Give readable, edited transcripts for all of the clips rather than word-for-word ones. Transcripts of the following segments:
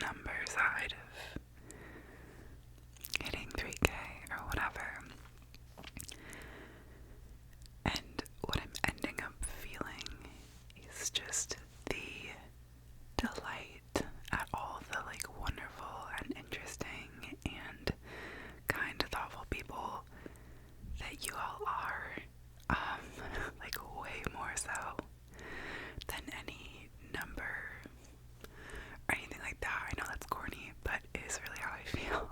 number side of hitting 3K or whatever. And what I'm ending up feeling is just the delight at all the like wonderful and interesting and kind, thoughtful people that you all are. Like way more so than any number or anything like that. I know that's corny, but it is really how I feel.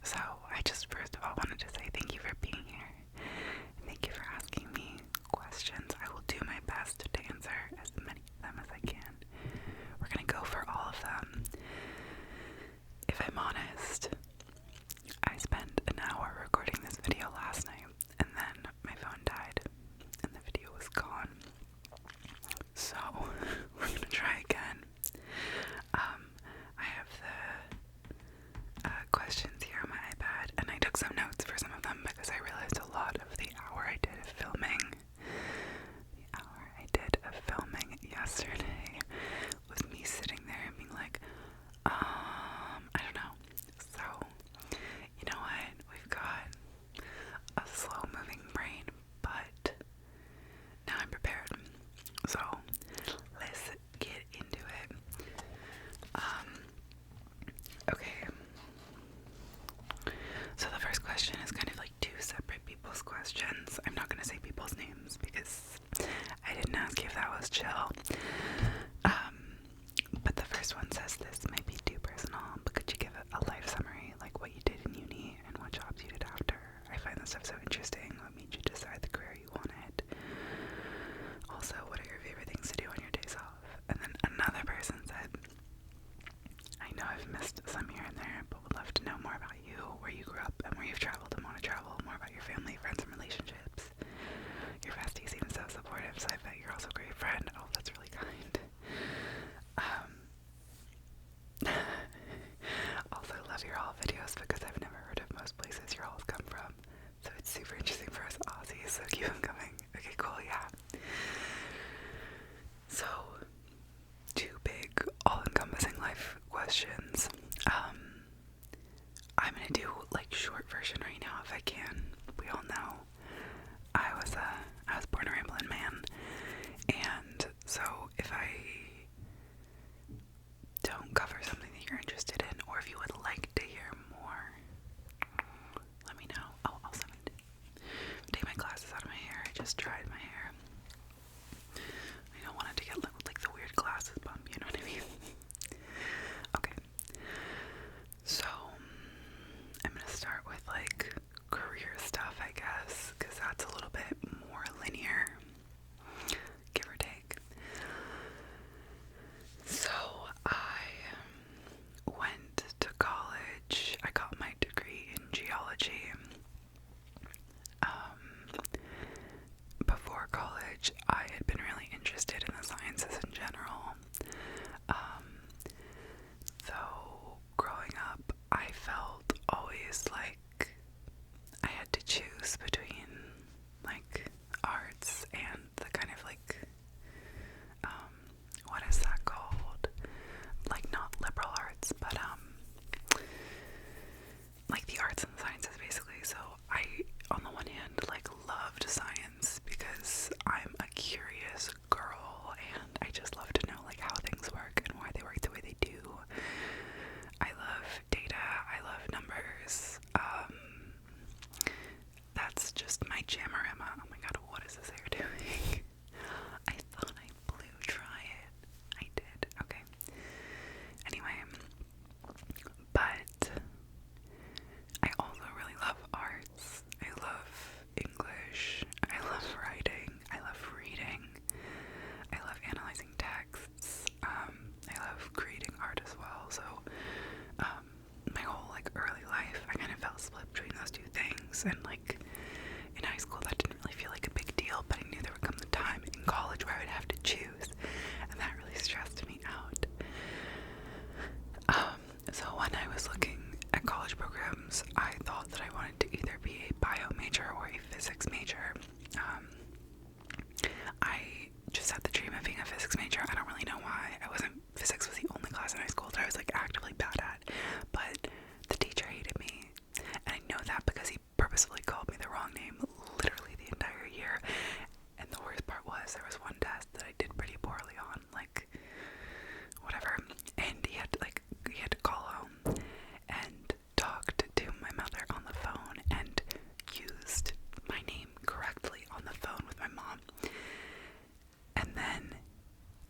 So I just first of all wanted to say thank you for being here. Thank you for asking me questions. I will do my best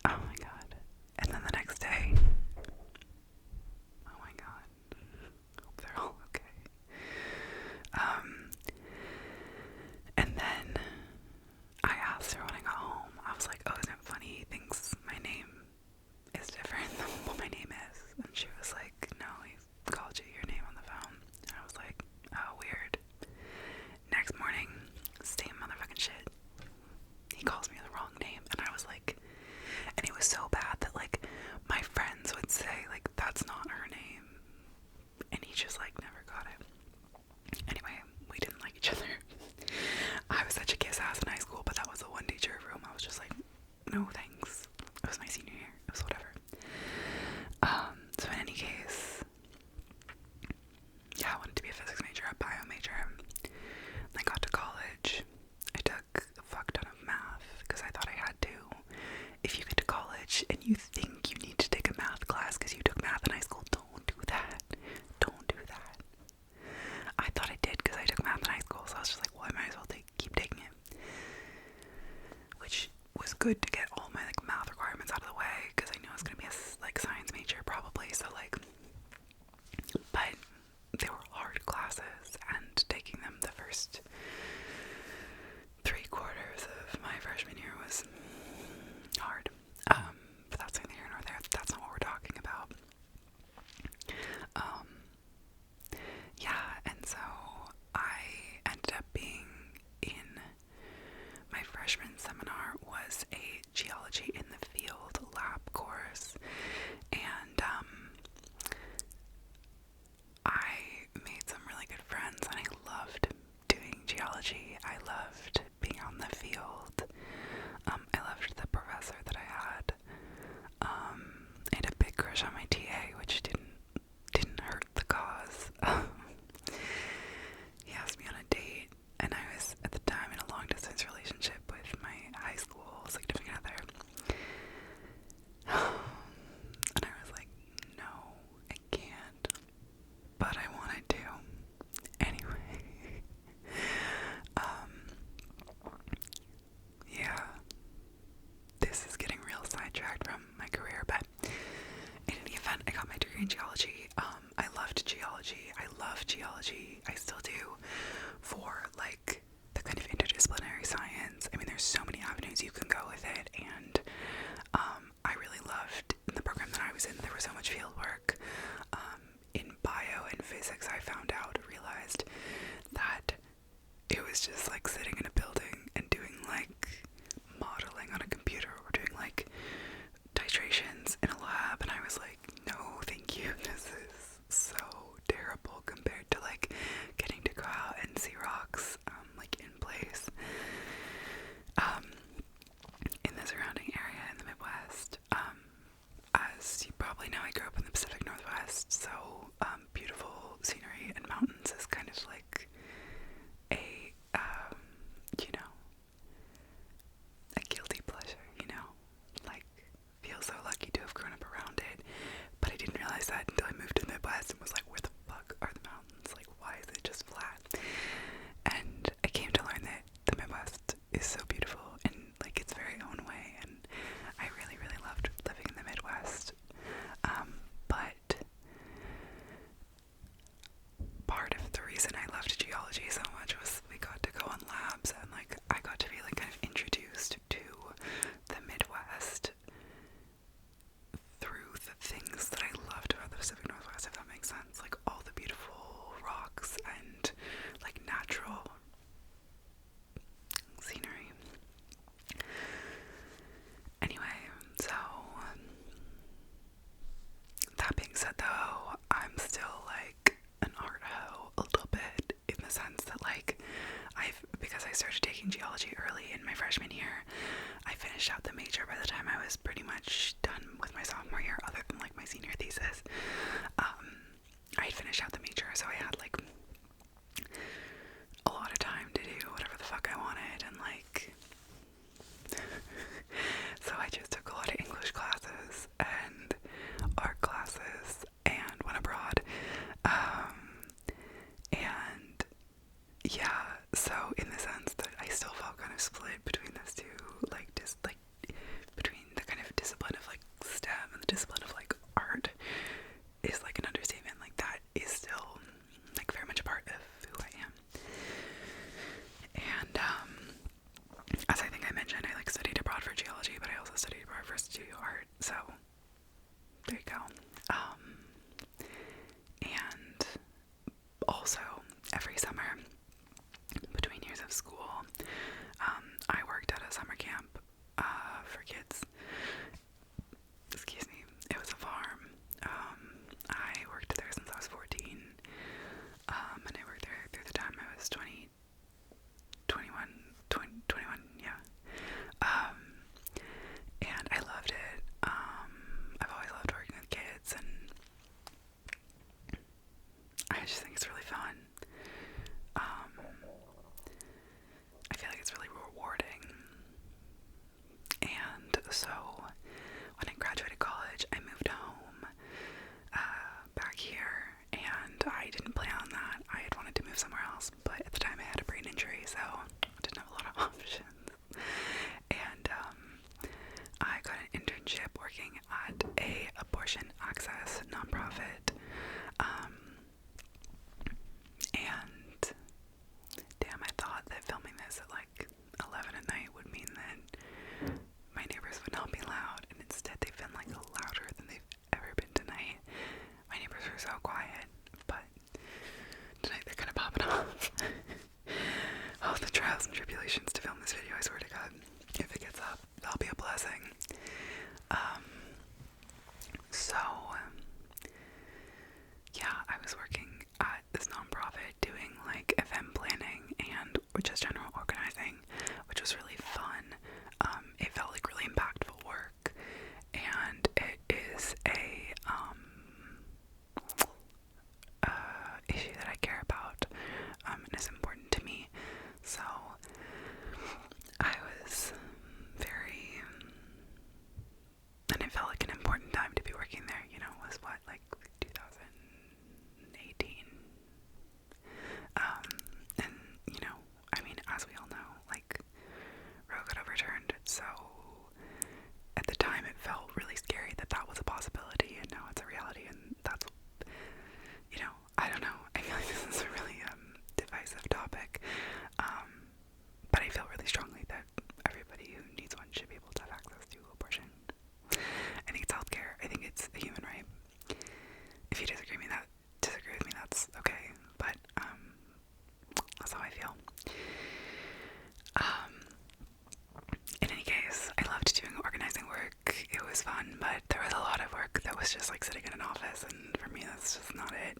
Oh my god. And then the next day, oh my god, hope they're all okay. And then I asked her when I got home, I was like, oh, isn't it funny? He thinks my name is different than what my name is. And she was like, no, he called you your name on the phone. And I was like, oh, weird. Next morning, same motherfucking shit. He calls me the wrong name. And I was like, and it was so bad that, like, my friends would say, like, that's not her name. And he just, like, never got it. Anyway, we didn't like each other. I was such a kiss ass in high school, but that was the one teacher whom I was just like, no thanks. It was my senior year. It was whatever. So in any case, yeah, I wanted to be a physics major, a bio major. I got to college. I took a fuck ton of math because I thought I had to. If you get to college and you think you need to take a math class because you took math in high school, don't do that. Don't do that. I thought I did because I took math in high school, so I was just like, well, I might as well keep taking it. Which was good to get all my, like, math requirements out of the way because I knew I was going to be a, like, science major probably, so, like, but they were hard classes, and taking them the first 3 quarters of my freshman year was hard. But that's neither here nor there. That's not what we're talking about. Yeah, and so I ended up being in my freshman seminar was a geology in the field lab course, and I made some really good friends, and I loved doing geology. I loved being on the field. I loved the professor that I had. I had a big crush on my TA, which didn't hurt the cause. He asked me on a date, and I was at the time in a long distance relationship with my high school significant other. And I was like, no, I can't. But I wanted to. Anyway. Yeah. This is getting real sidetracked from my career, but in any event, I got my degree in geology. I loved geology. I love geology. I still do, for, like, the kind of interdisciplinary science. I mean, there's so many avenues you can go with it, and I really loved, in the program that I was in, there was so much field work. In bio and physics, I realized that it was just like sitting in a building and doing, like, modeling on a computer, or doing, like, titrations in a lab, and I was like, no, thank you, this is so terrible compared to, like, getting to go out and see rocks, like, in place, in the surrounding area in the Midwest. As you probably know, I grew up in the Pacific Northwest, so, beautiful scenery and mountains is kind of like a, you know, a guilty pleasure, you know, like, feel so lucky to have grown up around it, but I didn't realize that until I moved to the Midwest and was like, where the fuck are the mountains? Like, why is it just flat? And I came to learn that the Midwest is so beautiful in, like, its very own way, and I really, really loved living in the Midwest. start. So there you go. And also every summer between years of school, I worked at a summer camp for kids. Excuse me. It was a farm. I worked there since I was 14, and I worked there through the time I was 21, yeah. And I loved it. I've always loved working with kids, and I just think it's really fun. I feel like it's really rewarding. And so when I graduated college, I moved home back here, and I didn't plan on that. I had wanted to move somewhere else, but at the time I had a brain injury, so I didn't have a lot of options. And I got an internship working at a abortion access nonprofit. And damn, I thought that filming this at like 11 at night would mean that my neighbors would not be loud, and instead they've been like louder than they've ever been tonight. My neighbors were so quiet, but tonight they're kind of popping off. Oh, the trials and tribulations to film this video, I swear to God. If it gets up, that'll be a blessing. So, yeah, I was working at this nonprofit doing like event planning and just general organizing, which was really fun. It felt like really impactful work, and it is a issue that I care about, and is important to me. So I was very, and it felt like an important time to be working there. You know, it was what, like 2018. And you know, I mean, as we all know, like Roe got overturned. So at the time, it felt really scary that that was a possibility, and now it's a reality. And that's, you know, I don't know. I feel like this is a really divisive topic. But I feel really strongly that everybody who needs one should be able to have access to abortion. I think it's healthcare. I think it's a human right. If you disagree with me, that's okay. But that's how I feel. In any case, I loved doing organizing work. It was fun, but there was a lot of work that was just like sitting in an office, and for me, that's just not it.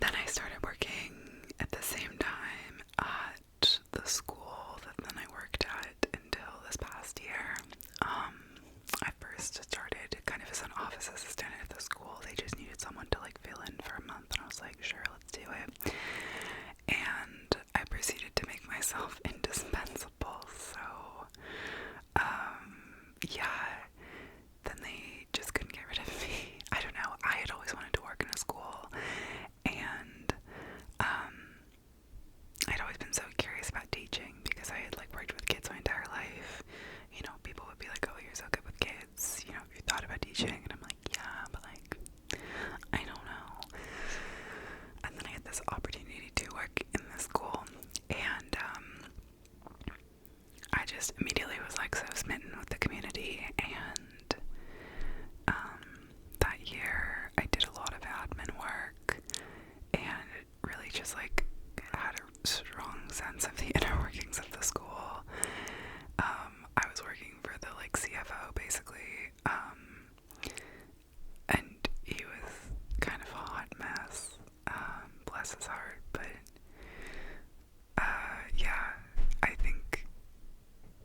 Then I started working at the same time at the school that then I worked at until this past year. I first started kind of as an office assistant at the school. They just needed someone to like fill in for a month, and I was like, sure, let's do it. And I proceeded to make myself indispensable. So, yeah, then they just couldn't get rid of me. I don't know. I had always wanted to work in a school, and I'd always been so curious about teaching because I had like worked with kids my entire life. You know, people would be like, oh, you're so good with kids. You know, have you thought about teaching? And I'm like, yeah, but like, I don't know. And then I had this opportunity to work in this school, and I just immediately was like so smitten with the community. And that year I did a lot of admin work, and it really just like had a strong sense of the inner workings of the school. I was working for the like CFO basically, and he was kind of a hot mess, bless his heart, but yeah, I think,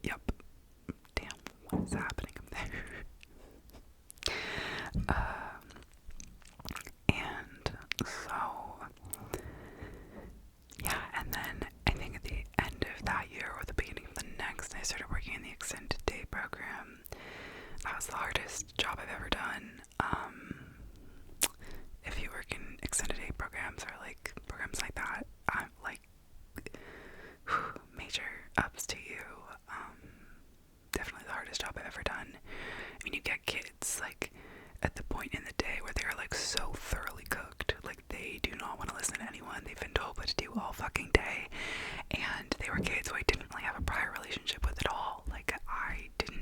yep, damn, what is happening up there? And so, yeah, and then I think at the end of that year or the beginning of the next, I started working in the extended day program. That was the hardest job I've ever done. If you work in extended day programs or like programs like that, like major ups to you. Definitely the hardest job I've ever done. I mean, you get kids like at the point in the day where they're like so thoroughly cooked, like they do not want to listen to anyone. They've been told what to do all fucking day, and they were kids who I didn't really have a prior relationship with at all. Like I didn't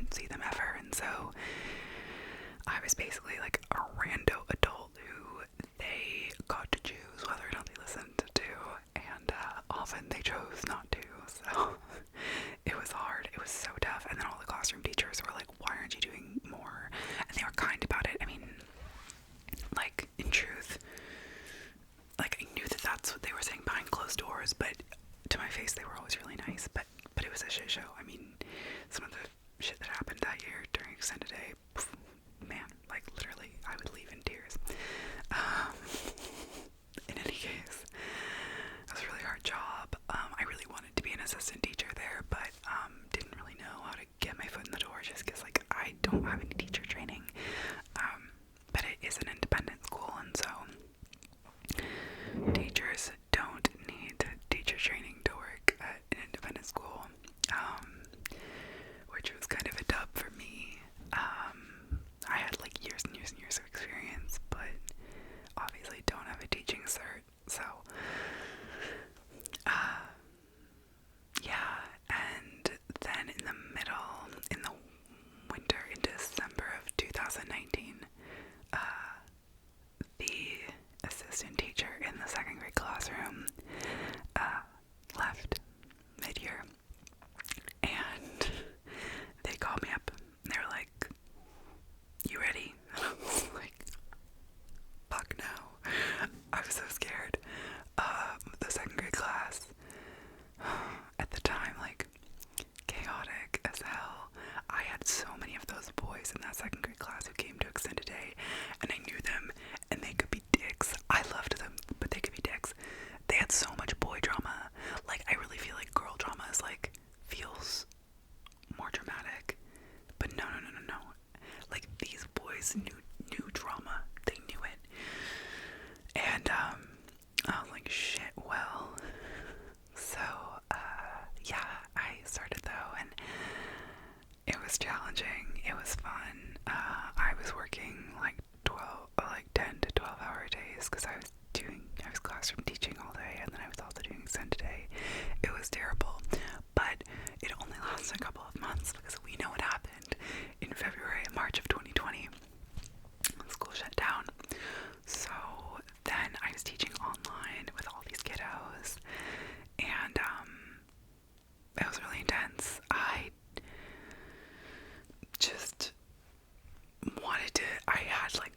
was basically like a rando adult who they got to choose whether or not they listened to, and often they chose not to, so it was hard. It was so tough. And then all the classroom teachers were like, why aren't you doing more? And they were kind about it. I mean, like, in truth, like, I knew that that's what they were saying behind closed doors, but to my face they were always really nice. But it was a shit show. I mean, some of the shit that happened that year during extended day, man, like, literally I would leave in tears. In any case, it was a really hard job. I really wanted to be an assistant teacher there, but didn't really know how to get my foot in the door just because, like, I don't have any teacher training. But it is an independent school, and so teachers don't need teacher training to work at an independent school, which was kind of a dub for me. I had like years and years and years of experience, but obviously don't have a teaching cert, so yeah. And then in the winter, in December of 2019, the assistant teacher in the second grade classroom left mid-year, and they called me up and they were like, you ready? And I was like, fuck no. I was so scared. The second grade class, at the time, like, chaotic as hell. I had so many of those boys in that second grade class who came to extended day, and I knew them, and they could be dicks. I loved them, but they could be dicks. They had so much boy drama. Like, I really feel like girl drama is, like, feels more dramatic. But no. Like, these boys knew drama. They knew it. And, I was like, shit, well. So, yeah, I started though, and it was challenging. It was fun. I was working like 10 to 12 hour days because I was classroom teaching all day, and then I was also doing extended day. It was terrible, but it only lasted a couple of months because we know what happened in February and March of 2020. School shut down. So then I was teaching online with all these kiddos, and it was really intense. I just I had like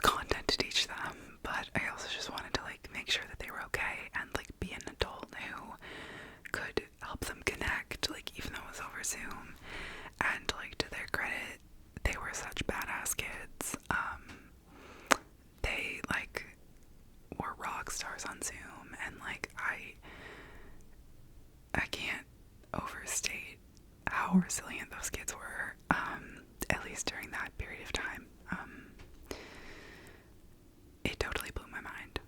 content to teach them, but I also just wanted to like make sure that they were okay and like be an adult who could help them connect, like even though it was over Zoom. And like, to their credit, they were such badass kids. They like were rock stars on Zoom, and like I can't overstate how resilient those kids were, at least during that period of time. It totally blew my mind.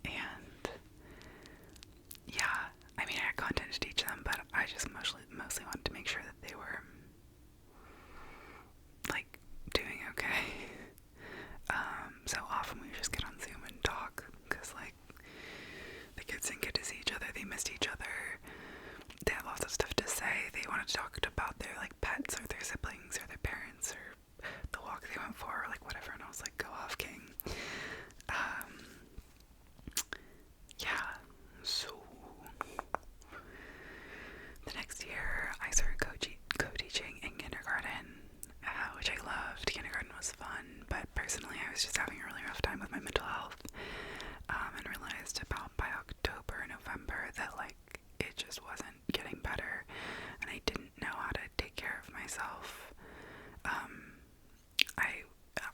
And yeah, I mean, I had content to teach them, but I just mostly wanted to make sure that they were like doing okay. So often we would just get on Zoom and talk, because like the kids didn't get to see each other, they missed each other, they had lots of stuff to say, they wanted to talk about their like pets or their siblings or their parents or the walk they went for or like whatever, and I was like, go off, king. Yeah, so the next year I started co-teaching in kindergarten, which I loved. Kindergarten was fun, but personally I was just having a really rough time with my mental health, and realized about by October, November that like it just wasn't getting better, and I didn't know how to take care of myself.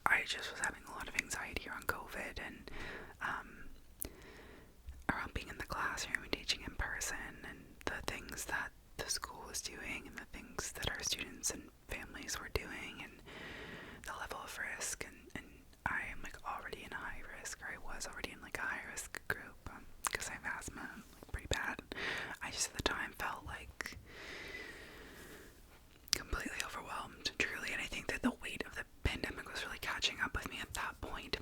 I just was having a lot of anxiety around COVID and around being in the classroom and teaching in person, and the things that the school was doing and the things that our students and families were doing, and the level of risk, and I am like already in a high risk, or I was already in like a high risk group, because I have asthma, like pretty bad. I just at the time felt like completely overwhelmed, truly, and I think that the weight of the pandemic was really catching up with me at that point.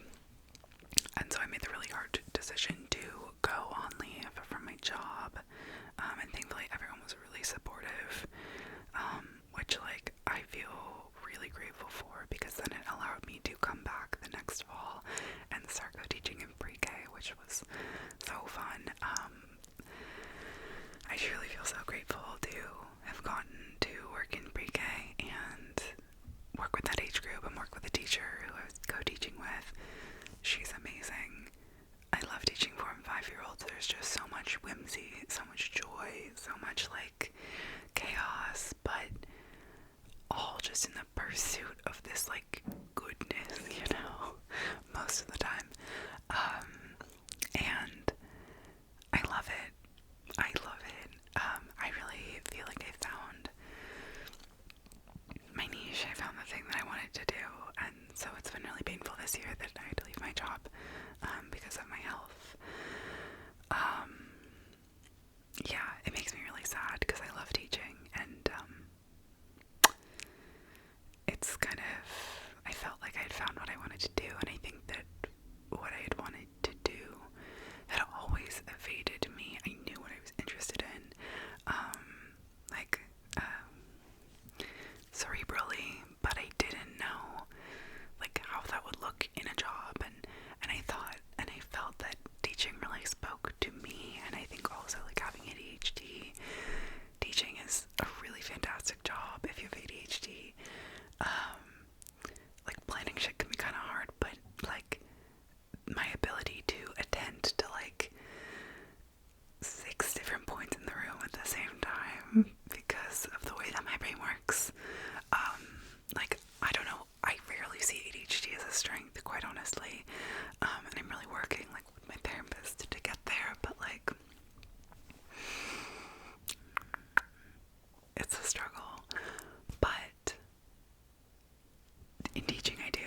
And so I made the really hard decision to go on leave from my job, and thankfully everyone was really supportive, which just in the pursuit of this like goodness, you know, most of the time. And I love it. I love it. I really feel like I found my niche. I found the thing that I wanted to do, and so it's been really painful this year that I had to leave my job because of my health. Yeah, it makes me really sad because I love teaching, and it's kind of, I felt like I had found what I wanted to do, and I think that what I had wanted to do had always evaded me. I knew what I was interested in, cerebrally, but I didn't know like how that would look in a job, and I thought, and I felt that teaching really spoke to me, and I think also like having ADHD, teaching is a really fantastic job if you have ADHD. Like planning shit can be kind of hard, but like my ability to attend to like 6 different points in the room at the same time because of the way that my brain works, like I don't know, I rarely see ADHD as a strength, quite honestly, and I'm really working like with my therapist to get there, but like it's a struggle. But in teaching I do.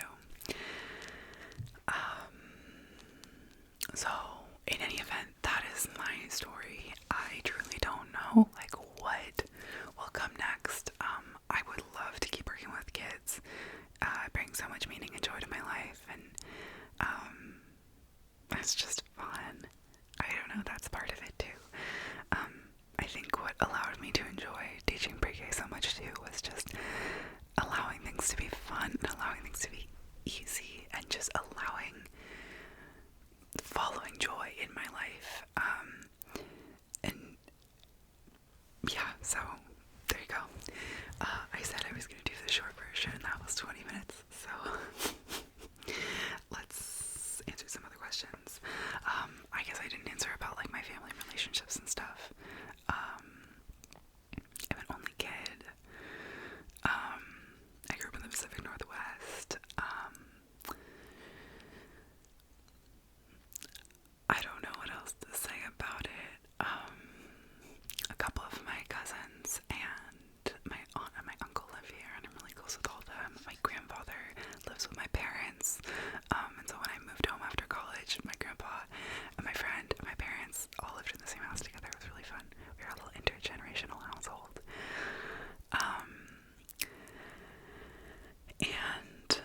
So in any event, that is my story. I truly don't know like what will come next. I would love to keep working with kids. It brings so much meaning and joy to my life, and it's just fun. I don't know, that's part of it too. I think what allowed me to enjoy teaching pre-K so much too was just allowing things to be fun and allowing things to be easy and just following joy in my life. And yeah, so there you go. I said I was going to do the short version, and that was 20 minutes, so let's answer some other questions. I guess I didn't answer about like my family relationships and stuff. I'm an only kid. I grew up in the Pacific Northwest. I don't know what else to say about it. A couple of my cousins and my aunt and my uncle live here, and I'm really close with all of them. My grandfather lives with my parents, and so when I moved home after college, my grandpa and my friend and my parents all lived in the same house together. It was really fun. We were a little intergenerational household. And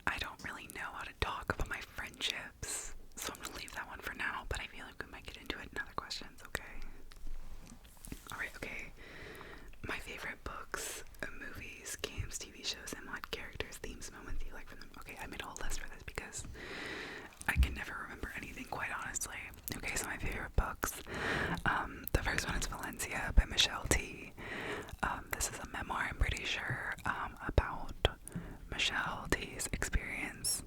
I don't really know how to talk about my friendships, so I'm gonna leave that one for now, but I feel like we might get into it in other questions, okay? Alright, okay. My favorite books, movies, games, TV shows, and what characters, themes, moments you like from them. Okay, I made a whole list for this because I can never remember anything, quite honestly. Okay, so my favorite books. The first one is Valencia by Michelle T. This is a memoir, I'm pretty sure, about Michelle T's experience,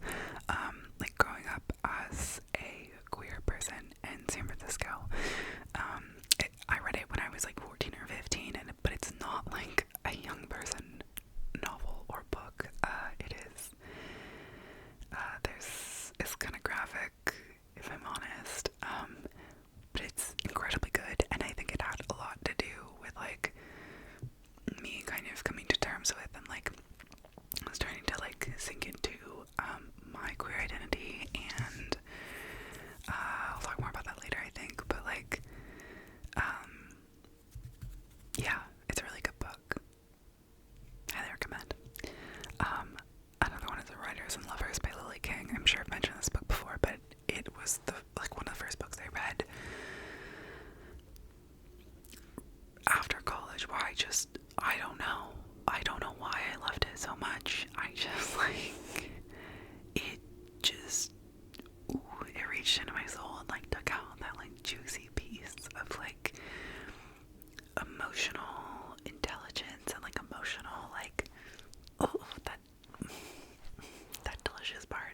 like growing up as a queer person in San Francisco. I read it when I was like 14 or 15, but it's not like a young person novel or book. It is, it's kind of graphic, if I'm honest, but it's incredibly good, and I think it had a lot to do with like me kind of coming to terms with and like starting to like sink into my queer identity, and I'll talk more about that later, I think, but like yeah, it's a really good book. Highly recommend. Another one is The Writers and Lovers by Lily King. I'm sure I've mentioned this book before, but it was one of the first books I read after college, where I don't know why I loved it so much. I just like it reached into my soul and like took out that like juicy piece of like emotional intelligence and like emotional like that delicious part,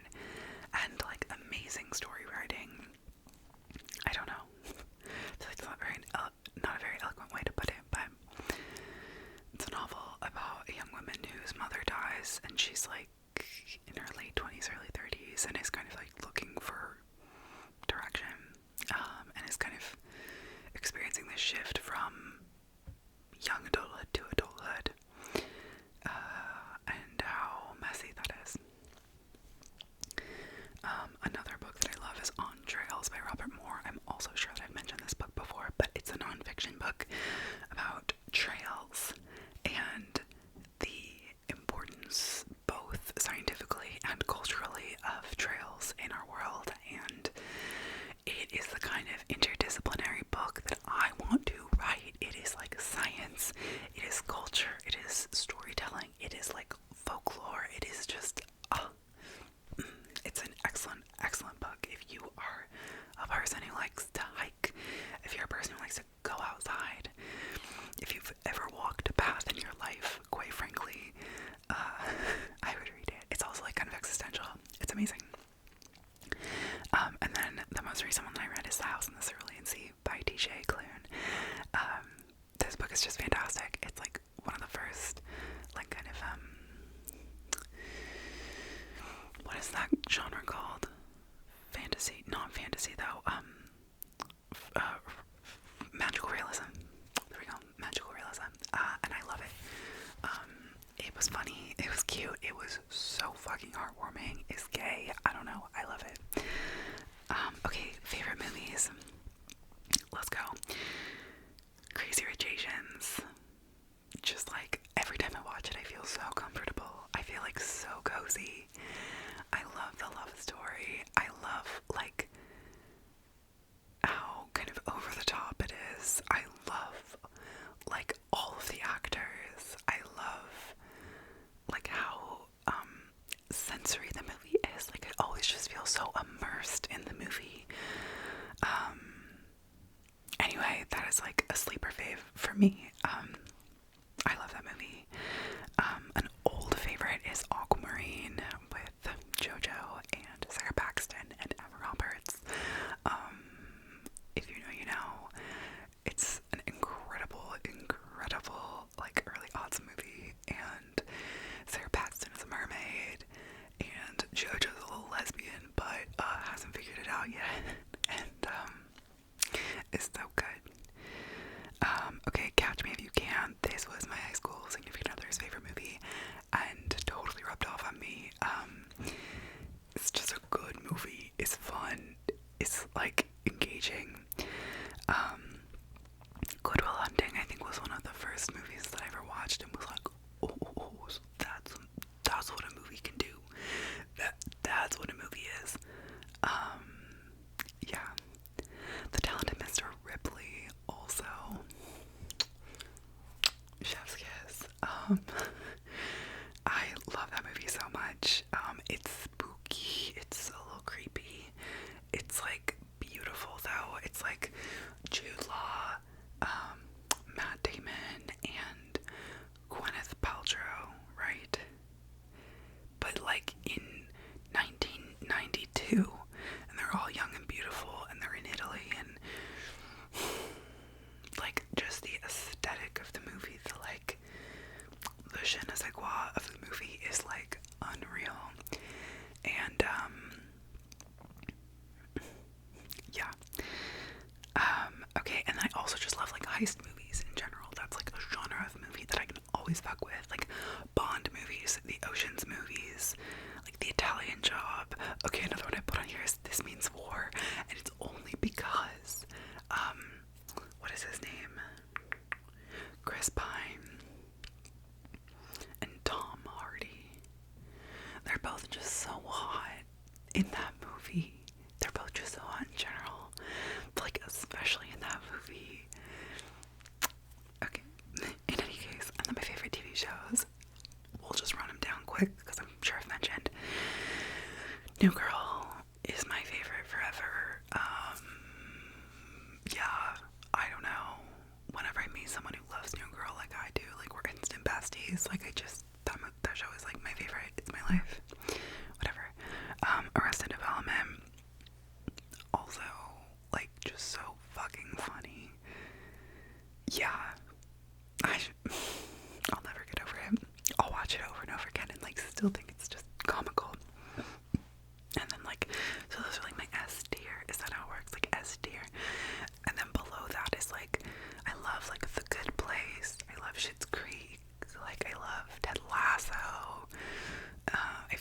and like amazing story writing. I don't know. I feel like it's not a very eloquent way to put it, but it's a novel. just fantastic. It's like one of the first, like, kind of, what is that genre called? Fantasy, not fantasy though, magical realism. There we go, magical realism. And I love it. It was funny, it was cute, it was so fucking heartwarming. It's gay, I don't know, I love it. Okay, favorite movies. Let's go. Crazy Rich Asians. Just like every time I watch it, I feel so comfortable. I feel like so cozy. I love the love story. I love like how kind of over the top it is. I love like all of the actors. I love like how sensory the movie is. Like I always just feel so immersed in the movie. Anyway, that is like a sleeper fave for me. I love that movie. An old favorite is Aquamarine with JoJo and Sarah Paxton and Emma Roberts. If you know, you know. It's an incredible like early aughts movie, and Sarah Paxton is a mermaid, and JoJo's a little lesbian, but hasn't figured it out yet, and it's so good. Okay, Catch Me If You Can. This was my high school significant other's favorite movie, and totally rubbed off on me. It's just a good movie. It's fun. It's like engaging. Good Will Hunting, I think, was one of the first movies that I ever watched and was like, oh, that's what a movie can do. That's what a movie is. Yeah. The Talented Mr. Ripley, also. Chef's kiss. I love that movie so much. It's spooky. It's a little creepy. It's like beautiful though. It's like Jude Law, Matt Damon, and Gwyneth Paltrow, right? But like in 1992, and they're all young and beautiful, and they're in Italy, and like just the aesthetic of the movie, the je ne sais quoi of the movie is like unreal. And yeah. Okay, and I also just love like heist movies in general. That's like a genre of movie that I can always fuck with. Like Bond movies, the Oceans movies, like The Italian Job. Okay, another one I put on here is This Means War, and it's only because what is his name? Chris Pine and Tom Hardy. They're both just so hot in that movie. They're both just so hot in general. But like especially in that movie. Okay. In any case, and then my favorite TV shows. We'll just run them down quick because I'm sure I've mentioned. New Girl is my favorite forever. Yeah, I don't know. Whenever I meet someone who loves New Girl like I do, like we're instant besties. Like that show is like my favorite. It's my life. Whatever. Arrested Development. Also, like just so fucking funny. Yeah. I'll never get over it. I'll watch it over and over again and like still think it's just comical. And then like, so those are like my S tier. Is that how it works? Like S tier. And then below that is like, I love like The Good Place. I love Schitt's Creek. Like I love Ted Lasso. I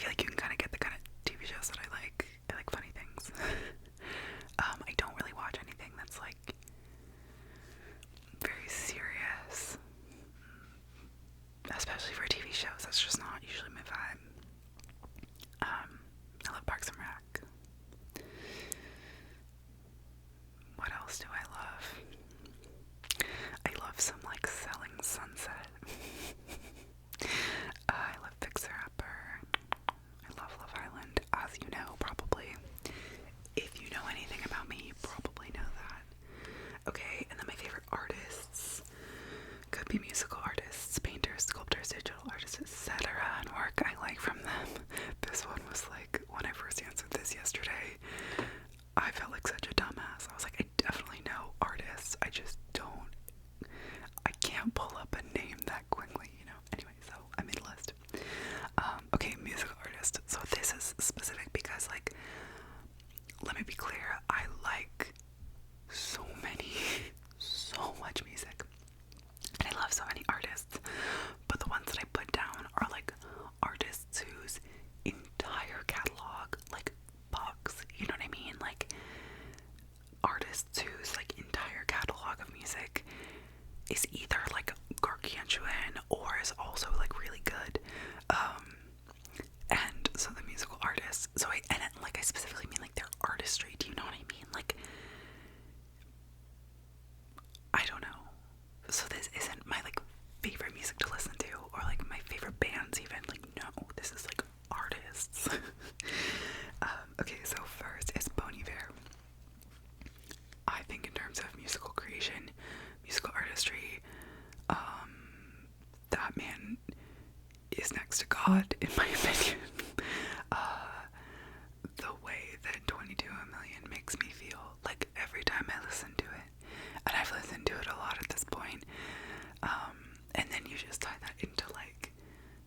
this is specific because, like, let me be clear, I like so much music, and I love so many artists, but the ones that I put down are, like, artists whose entire catalog, like, bugs, you know what I mean? Like, artists whose, like, entire catalog of music is either, like, gargantuan or is also, like, really good. And so the musical artists, I specifically mean, like, their artistry, do you know what I mean? Like, I don't know. So this isn't my, like, favorite music to listen to, or, like, my favorite bands even. Like, no, this is, like, artists. Okay, so first is Bon Iver. I think in terms of musical creation, musical artistry, that man is next to God, in my opinion. The way that 22 a Million makes me feel, like, every time I listen to it, and I've listened to it a lot at this point, and then you just tie that into, like,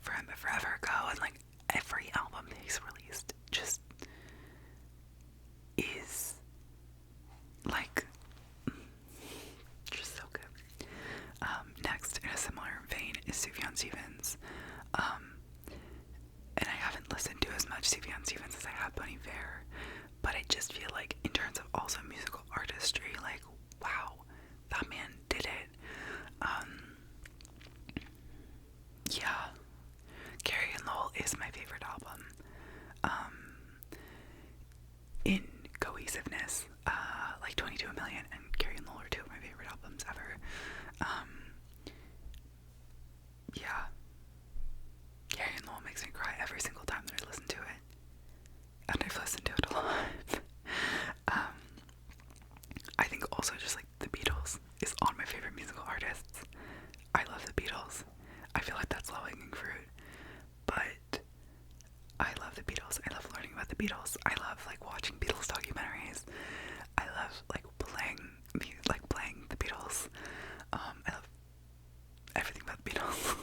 Forever Ago, and, like, every album that he's released just is, like, just so good. Next, in a similar vein, is Sufjan Stevens. And I haven't listened to as much Sufjan Stevens as I have Bon Iver, but I just feel like, in terms of also musical artistry, like, wow, that man did it. Yeah, Carrie and Lowell is my favorite album. In cohesiveness, like 22 a Million and Carrie and Lowell are two of my favorite albums ever. Yeah, Carrie and Lowell makes me cry every single time that I listen to it, and I've listened to it a lot. I think also just, like, the Beatles is on my favorite musical artists. I love the Beatles. I feel like that's low-hanging fruit, but I love the Beatles. I love learning about the Beatles. I love, like, watching Beatles documentaries. I love, like, playing the Beatles. I love everything about the Beatles.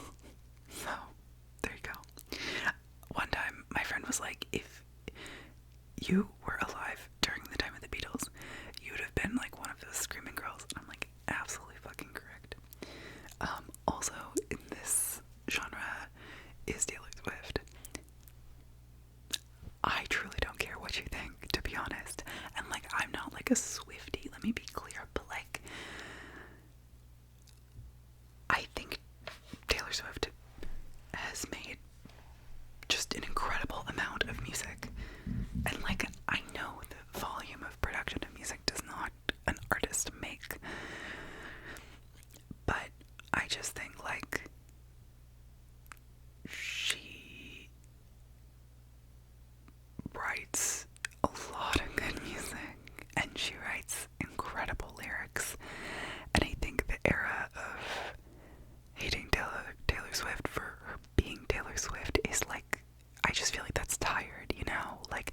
So, there you go. One time, my friend was like, if you were alive during the time of the Beatles, you would have been, like, one of those screaming girls. And I'm like, absolutely fucking correct. Also, in this genre is Taylor Swift. I truly don't care what you think, to be honest. And, like, I'm not, like, a Swiftie, let me be clear, but, like, I think Taylor Swift has made just an incredible amount of music. And, like, I know the volume of production of music does not an artist make. But I just think, like, she writes a lot of good music, and she writes incredible lyrics. And I think the era of hating Taylor Swift for her being Taylor Swift is, like, I just feel like that's tired, you know? Like,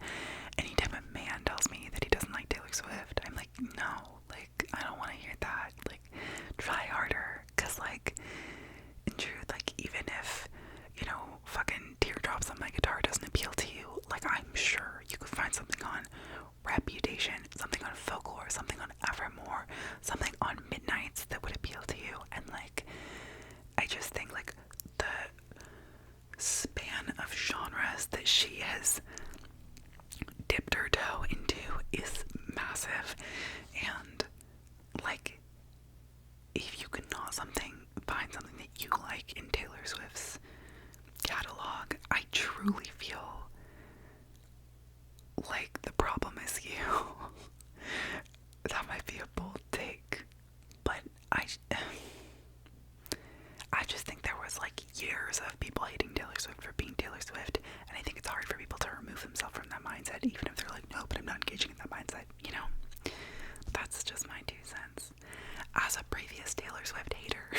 anytime a man tells me that he doesn't like Taylor Swift, I'm like, no, like, I don't want to hear that. Like, try harder, because, like, in truth, like, even if, you know, fucking Teardrops on My Guitar doesn't appeal to you, like, I'm sure you could find something on Reputation, something on Folklore, something on Evermore, something on Midnights that would appeal to you. And, like, I just think, like, the span of genres that she has dipped her toe into is massive. And, like, if you could not find something that you like in Taylor Swift's catalog, I truly feel like the problem is you. That might be a bold take, but I just think there was, like, years of people hating Taylor Swift for being Taylor Swift, and I think it's hard for people to remove themselves from that mindset, even if they're like, no, but I'm not engaging in that mindset, you know? That's just my 2 cents. As a previous Taylor Swift hater,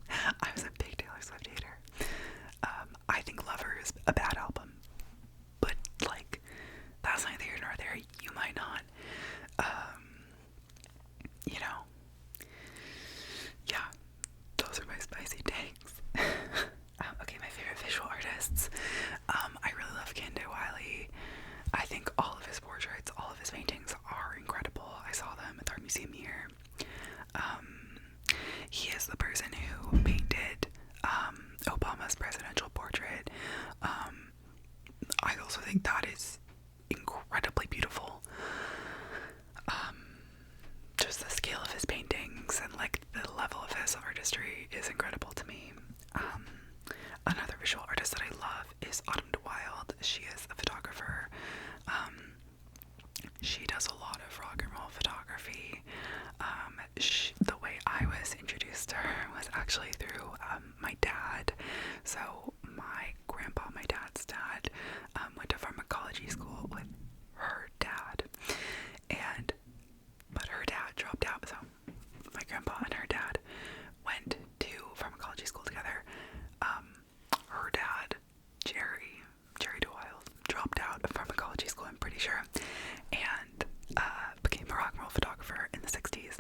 I was a big Taylor Swift hater. I think Lover is a bad album, but, like, that's neither here nor there. You might not. You know. Yeah, those are my spicy takes. Okay, my favorite visual artists. I really love Kendo all of his portraits, all of his paintings are incredible. I saw them at the art museum here. He is the person who painted Obama's presidential portrait. I also think that is incredibly beautiful. Just the scale of his paintings and like the level of his artistry is incredible to me. Another visual artist that I love is Autumn de Wilde. She is a photographer. She does a lot of rock and roll photography. The way I was introduced to her was actually through my dad. So my grandpa, my dad's dad, went to pharmacology school with her dad, but her dad dropped out. So my grandpa and her dad went to pharmacology school together. Her dad, Jerry de Wilde, dropped out of pharmacology school, I'm pretty sure, and became a rock and roll photographer in the 60s.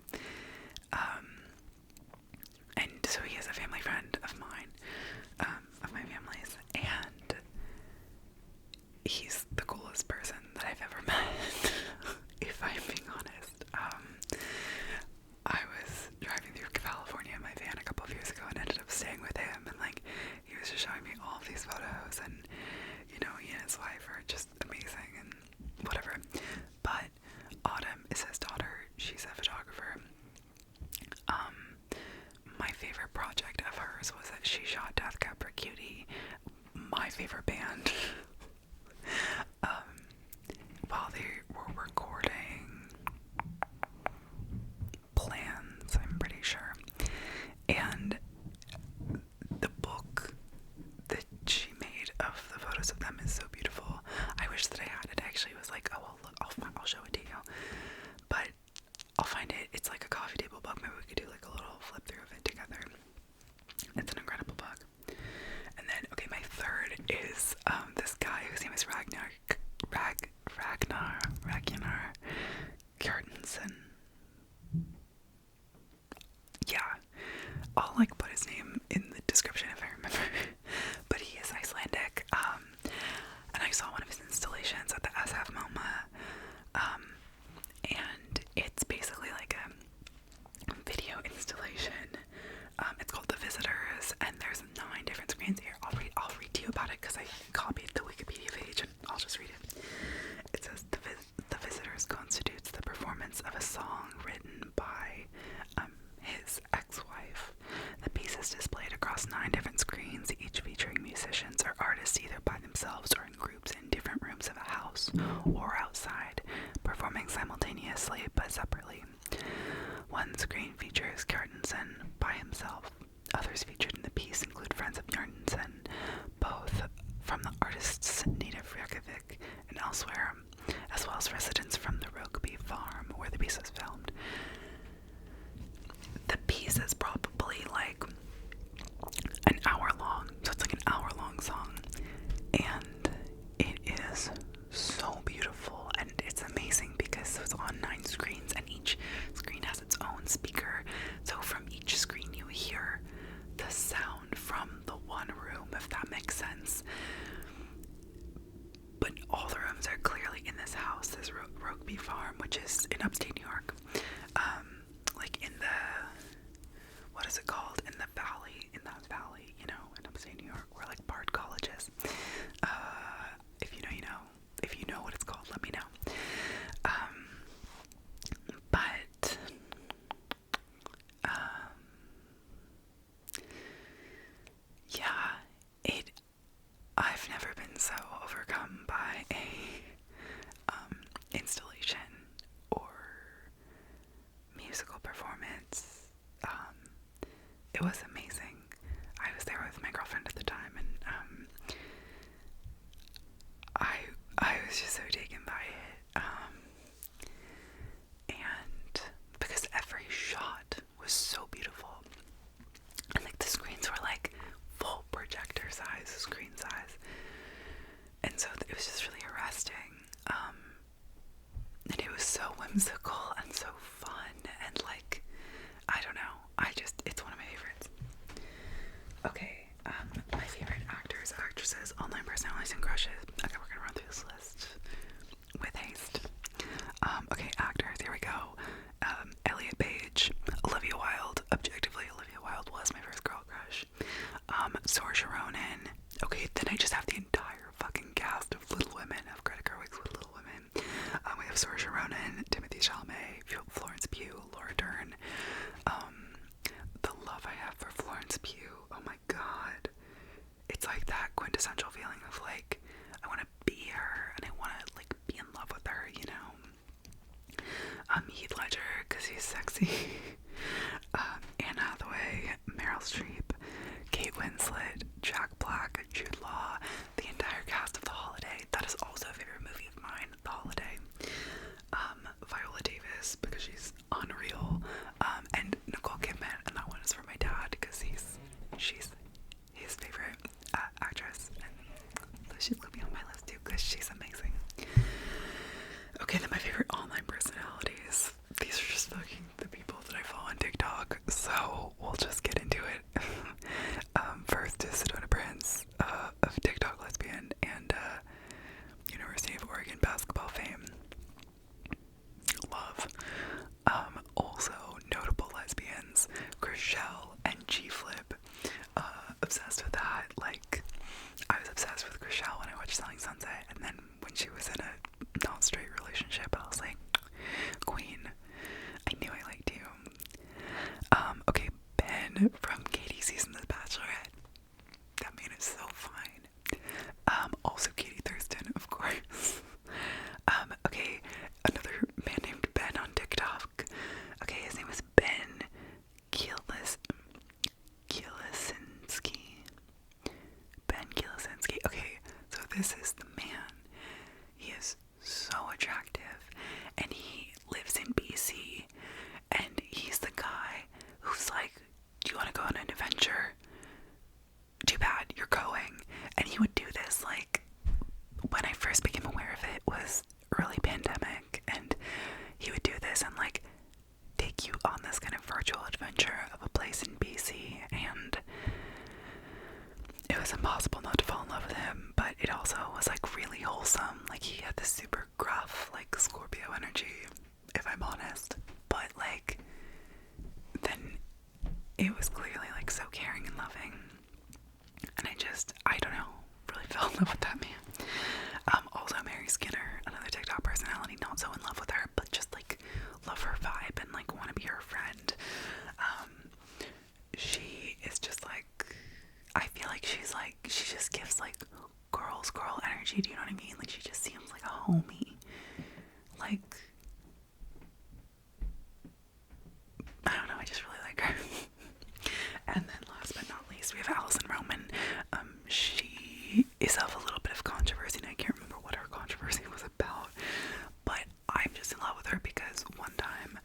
And so he is a family friend of mine, of my family's, and he's the coolest person that I've ever met, if I'm being honest. I was driving through California in my van a couple of years ago and ended up staying with him, and like, he was just showing me all of these photos, and you know, he and his wife are just amazing and whatever. But Autumn is his daughter. She's a photographer. My favorite project of hers was that she shot Death Cab for Cutie, my favorite band, while they were recording Plans, I'm pretty sure. And the book that she made of the photos of them is so beautiful. I wish that I had it. Actually, it was like, oh, well, look, I'll show it to you. But I'll find it. It's like a coffee table book. Maybe we could do like a little flip through of it together. It's an incredible book. And then, okay, my third is this guy whose name is Ragnar Kjartansson. Yeah, I'll like put his name in the description if I remember. But he is Icelandic. And I saw one of his installations at the SF MoMA. And it's basically like a video installation. It's called The Visitors, and there's 9 different screens here. I'll read to you about it because I copied the Wikipedia page, and I'll just read it. It says, The Visitors constitutes the performance of a song written by his ex-wife. The piece is displayed across 9 different screens, each featuring musicians or artists either by themselves or in groups in different rooms of a house or outside, performing simultaneously but separately. One screen features Kjartansson by himself. Others featured in the piece include friends of Kjartansson, both from the artist's native Reykjavik and elsewhere, as well as residents from the Rokeby farm where the piece was filmed. The piece is probably like an hour long, so it's like an hour-long song, and it is so beautiful, and it's amazing because it's on 9 screens, and each screen has its own speaker, so from each screen you hear the sound from the one room, if that makes sense. But all the rooms are clearly in this house, this Rokeby farm, which is in upstate New York, like in the, what is it called, in that valley, you know, in upstate New York, where like Bard College is. If you know, you know. If you know what it's called, let me know. But yeah, I've never been so overcome by a installation or I just have the entire fucking cast of Little Women, of Greta Gerwig's Little Women. We have Saoirse Ronan, Timothée Chalamet, Florence Pugh, Laura Dern. The love I have for Florence Pugh, oh my god. It's like that quintessential feeling of like, I want to be her, and I want to like be in love with her, you know? Heath Ledger, because he's sexy. Anne Hathaway, Meryl Streep, Kate Winslet, Jack Black, Jude Law, the entire cast of The Holiday. That is also a favorite movie of mine, The Holiday. Viola Davis, because she's unreal. And Nicole Kidman, and that one is for my dad, because she's his favorite actress. And so she's gonna be on my list too, because she's amazing. Okay, then my favorite online personalities. These are just fucking the people that I follow on TikTok, so we'll just get into it. First is Sedona Prince, of TikTok lesbian and University of Oregon basketball fame. Love. Also notable lesbians, Chrishell and G-Flip. Obsessed with that. Like, I was obsessed with Chrishell when I watched Selling Sunset, and then when she was in a non-straight relationship, I was like, queen. I knew I liked you. Okay, Ben from Katie's season of The Bachelorette. That man is so fine. Also Katie Thurston, of course. Okay, another man named Ben on TikTok. Okay, his name is Ben Kielisinski. Ben Kielisinski. Okay, so this is the man. He is so attractive, and he lives in BC, and he's the guy who's like, do you want to go on an adventure? Too bad, you're going. And he would do this, like, when I first became aware of it was early pandemic, and he would do this and like take you on this kind of virtual adventure of a place in BC, and it was impossible not to fall in love with him, but it also was like really wholesome. Like, he had this super gruff, like, Scorpio energy, if I'm honest, but like then it was clearly like so caring and loving, and I don't know, really fell in love with that man. Also Mary Skinner, another TikTok personality, not so in love with her, but just like love her vibe and like want to be her friend. She is just like, I feel like she just gives like girl energy, do you know what I mean? Like, she just seems like a homie. Like, I don't know, I just really like her. And then last but not least, we have Alison Roman. She is of a little bit of controversy, and I can't remember what her controversy was about, but I'm just in love with her because one time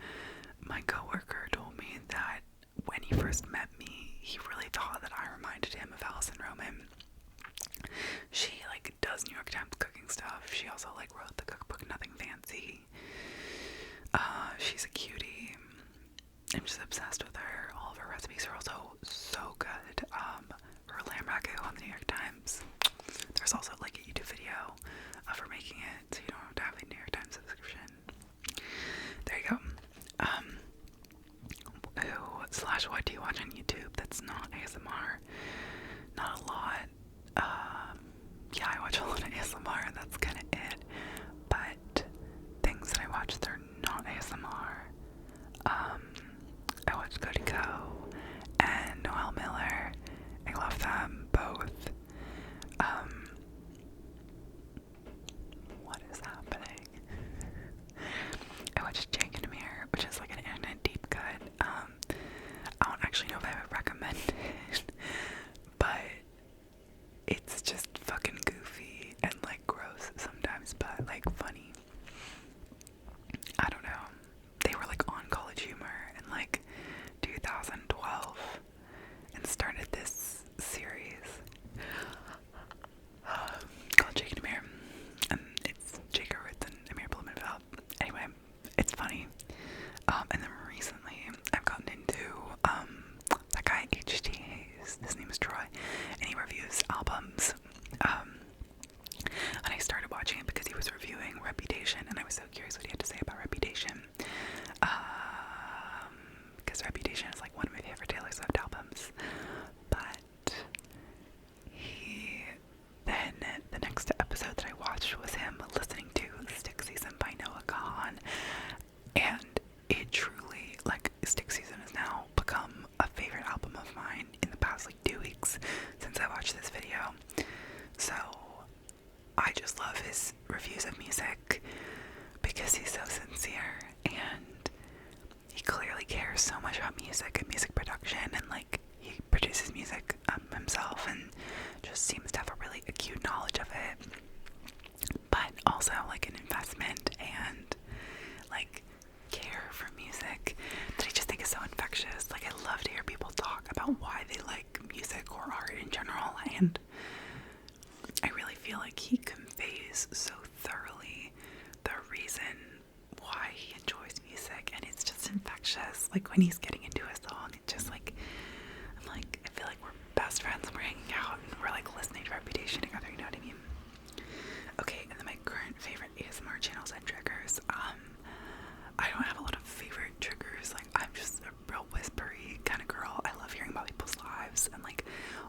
my coworker told me that when he first met me, he really thought that I reminded him of Alison Roman. She like does New York Times cooking stuff. She also like wrote the cookbook Nothing Fancy. She's a cutie. I'm just obsessed with her. All of her recipes are also so good. Her lamb ragu on the New York Times. There's also like a YouTube video of her making it, so you don't have to have a New York Times subscription. There you go. What do you watch on YouTube that's not ASMR? Not a lot. Yeah, I watch a lot of ASMR, and that's kind of it. But things that I watch that are not ASMR. I watch Cody Co and Noel Miller. I love them both. What is happening? I watched Jake and Amir, which is like an internet deep cut. I don't actually know if I would recommend it, but it's just fucking goofy and like gross sometimes, but like funny. I don't know. They were like on College Humor in like 2012 and started this series called Jake and Amir, and it's Jake Hurwitz and Amir Blumenfeld. Anyway, it's funny. And then recently I've gotten into that guy HT Hayes. His name is Troy, and he reviews albums. And I started watching it because he was reviewing Reputation, and I was so curious what he had to say about Reputation. Because Reputation is like one of my favorite Taylor Swift albums. But he weeks since I watched this video. So I just love his reviews of music because he's so sincere and he clearly cares so much about music and music production, and like he produces music himself and just seems to have a really acute knowledge of it, but also like an investment and like care for music that I just think is so infectious. Like, I love to hear people talk about why they like music or art in general, and I really feel like he conveys so thoroughly the reason why he enjoys music, and it's just infectious. Like, when he's getting into a song, it's just like, I'm like, I feel like we're best friends and we're hanging out and we're like listening to Reputation together, you know what I mean? Okay, and then my current favorite ASMR channels and triggers. I don't have a lot of favorite triggers. Like, I'm just a real whispery kind of girl. I love hearing about people's lives and like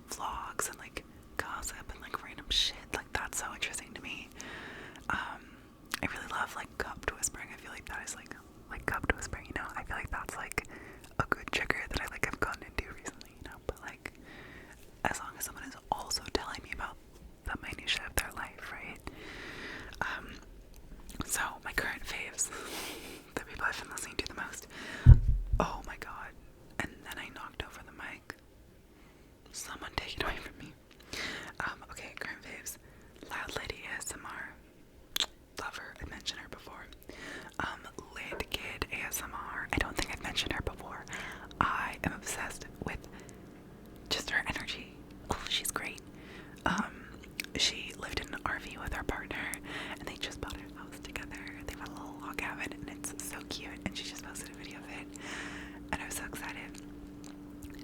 vlogs and like gossip and like random shit. Like, that's so interesting to me. I really love like cupped whispering. I feel like that is like cupped whispering, you know? I feel like that's like a good trigger that I like have gotten into recently, you know? But like, as long as someone is also telling me about the minutiae of their life, right? So my current faves, the people I've been listening to the most. Oh my god. And then I knocked over the mic. Someone take it away from me. Okay, current faves. Loud Lady ASMR. Love her. I mentioned her before. LydKid ASMR. I don't think I've mentioned her before. I am obsessed with just her energy. Oh, she's great. She lived in an RV with her partner, and they just bought a house together. They've got a little log cabin, and it's so cute, and she just posted a video of it, and I was so excited.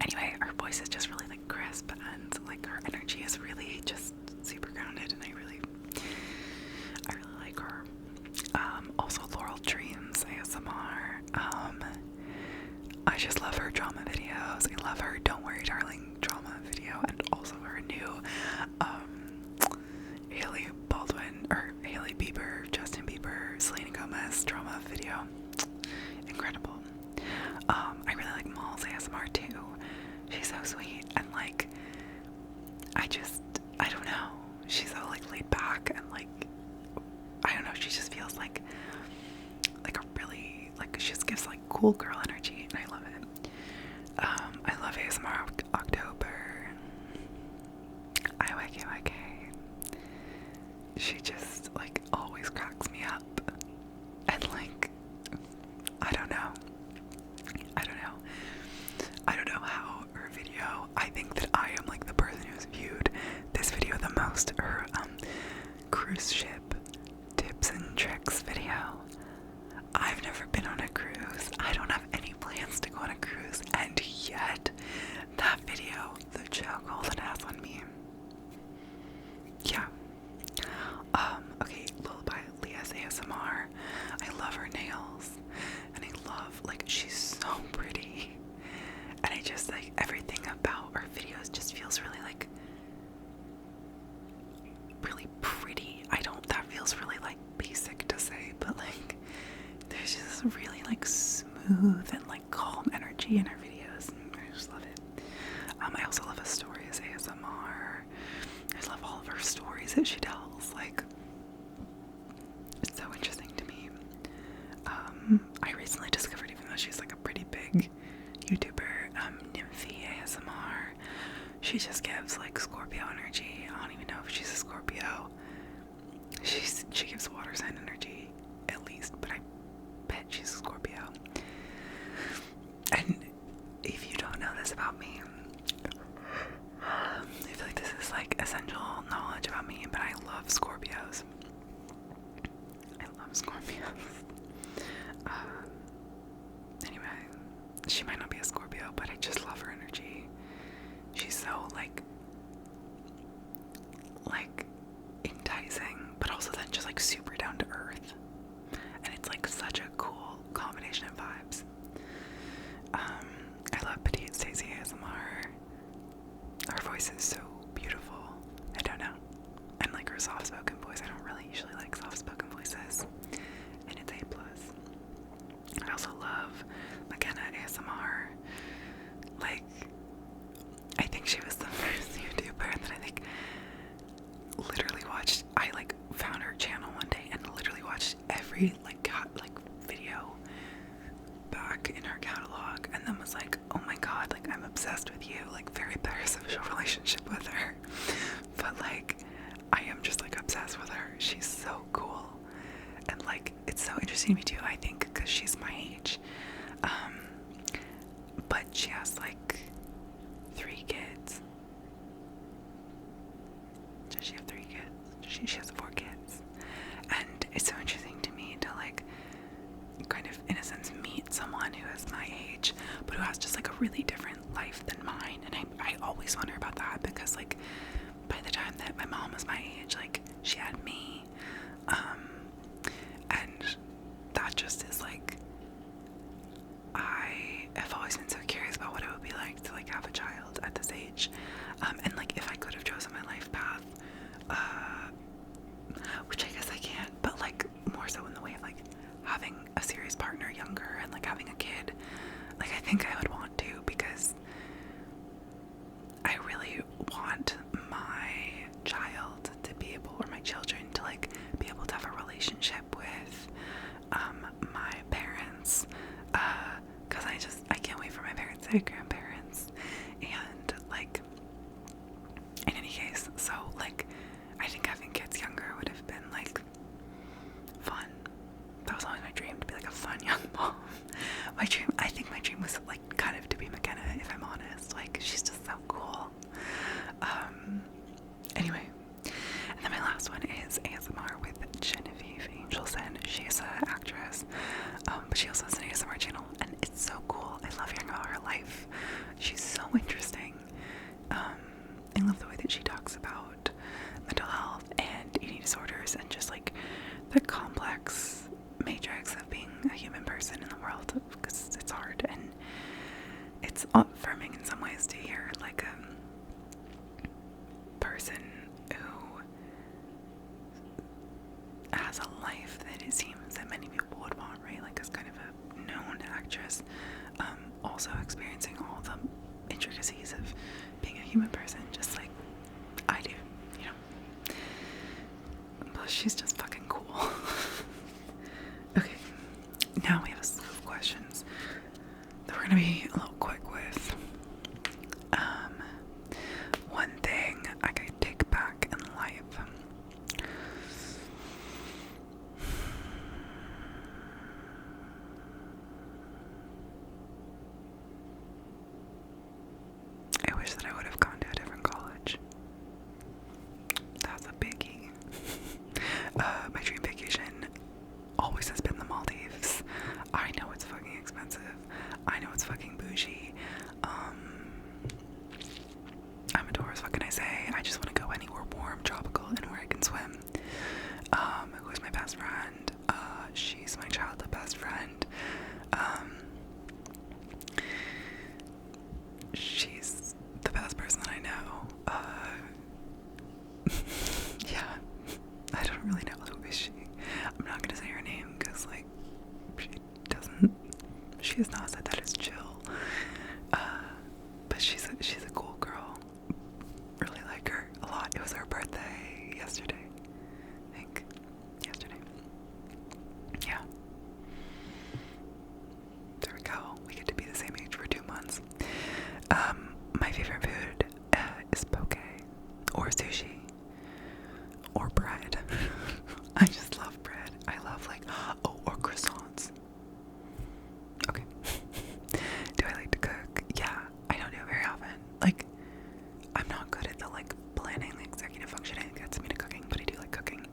Anyway, her voice is just really like crisp, and like her energy is really just super grounded, and I really like her. Also Laurel Dreams ASMR. I just love her drama videos. I love her Don't Worry Darling drama video, and also her new Hailey Bieber, Justin Bieber, Selena Gomez drama video. Incredible. I really like Mal's ASMR too. She's so sweet, and like, I don't know. She's so like laid back, and like, I don't know, she just feels like a really, like, she just gives like cool girl energy, and I love it. I love ASMR October. IYK. She just like always cracks me up, and like, I don't know how her video, I think that I am like the person who's viewed this video the most. Her cruise ship tips and tricks video. I've never been on a cruise. I don't have any plans to go on a cruise, and yet that video, the chokehold it has on me. Yeah. Okay, LullabyLeah's ASMR. I love her nails, and I love, like, she's so pretty, and I just, like, everything about her videos just feels really, like, really pretty. That feels really, like, basic to say, but, like, there's just really, like, smooth and, like, calm energy in her videos, and I just love it. I also love Astoria's ASMR. I just love all of her stories that she tells. Like, it's so interesting to me. I recently discovered, even though she's like a pretty big YouTuber, Nymfy ASMR. She just gives like Scorpio energy. I don't even know if she's a Scorpio. She gives water sign energy, at least, but I bet she's a Scorpio. And if you don't know this about me, I feel like this is like essential knowledge about me, but I love Scorpios. Anyway, she might not be a Scorpio, but I just love her energy. She's so like enticing, but also then just like super down to earth, and it's like such a cool combination of vibes. I love PetiteStacy ASMR. Her voice is so beautiful. I don't know. And like her soft-spoken voice, I don't really usually like soft-spoken voices, and it's A+. I also love Makena ASMR. Like, I think she was the first about that because, like, by the time that my mom was my age, like, she had me, and that just is, like, I have always been so curious about what it would be like to, like, have a child at this age, and, like, if I could have chosen my life path, which I guess I can't, but, like, more so in the way of, like, having a serious partner younger and, like, having a kid, like, I think I would want to, because I really want my child to be able, or my children to, like, be able to have a relationship with my parents, because I can't wait for my parents to be grandparents, and, like, in any case, so, like, I think having kids younger would have been, like, fun. That was always my dream, to be, like, a fun young mom. I think my dream was, like, kind of to be Makena, if I'm honest. Like, she's just so cool. Anyway, and then my last one is ASMR with Genevieve Angelson. She's an actress, but she also has an ASMR channel, and it's so cool. I love hearing about her life. She's so interesting. I love the way that she talks about mental health and eating disorders and just, like, the complex matrix of being a human person in the world, because it's hard, and it's affirming in some ways to hear, like, a person who has a life that it seems that many people would want, right? Like, as kind of a known actress, also experiencing all the intricacies of being a human person, just like I do, you know. But she's just fucking cool. Okay, now we have a slew of questions that we're gonna be a little quick with. One thing I could take back in life. I wish that I would have gone to a different college. That's a biggie. My dream vacation always has been the Maldives. I know it's fucking expensive. I know it's fucking bougie. I'm a tourist, what can I say? I just want to go anywhere warm, tropical, and where I can swim. Who's my best friend? She's my childhood best friend. She's the best person that I know. Yeah. I don't really know who is she. I'm not gonna say her name because, like, she has not said that it's chill. But she's a cool girl. Really like her a lot. It was her birthday yesterday. I think. Yesterday. Yeah. There we go. We get to be the same age for 2 months. My favorite food is poke or sushi or bread. I just love bread. I love, like, or croissants. Okay. Do I like to cook? Yeah, I don't do it very often. Like, I'm not good at the, like, planning, the executive functioning that gets me to cooking, but I do like cooking.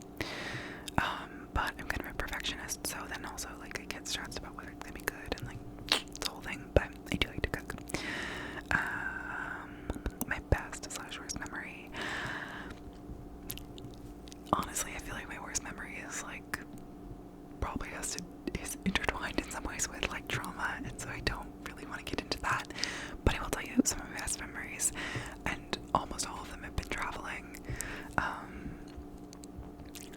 But I'm kind of a perfectionist, so then also, like, I get stressed about whether it's gonna be good and, like, the whole thing, but I do like to cook. My best/worst memory. Honestly, I feel like my worst memory is, like, probably is intertwined in some ways with, like, trauma, and so I don't really want to get into that. But I will tell you some of my best memories, and almost all of them have been traveling.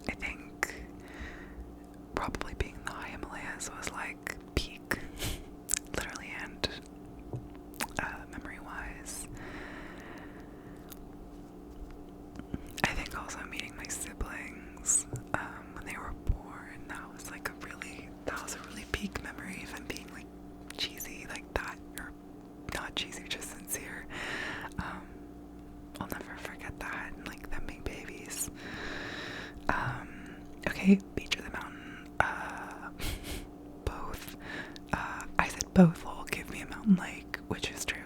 I think probably being in the high Himalayas was, like, peak, literally and memory-wise. I think also meeting my siblings when they were born, that was a really peak memory, if I'm being, like, cheesy like that, or not cheesy, just sincere. I'll never forget that, and, like, them being babies. Okay, beach or the mountain? Both. I said both will give me a mountain lake, which is true.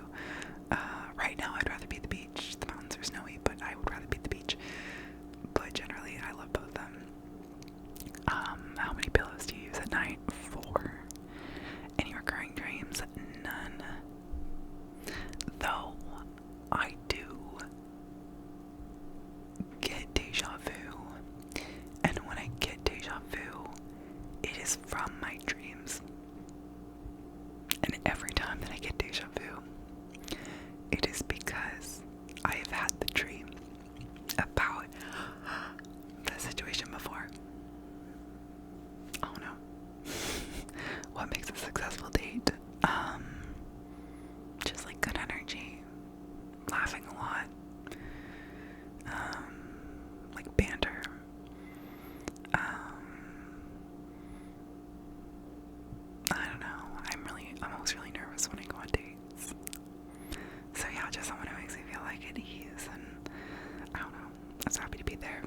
Right now I'd rather be the beach. The mountains are snowy, but I would rather be the beach. But generally I love both of them. How many pillows do you use at night? 4. Any recurring dreams? None. Though I do banter. I don't know. I'm always really nervous when I go on dates. So yeah, just someone who makes me feel like at ease, and I don't know. I was happy to be there.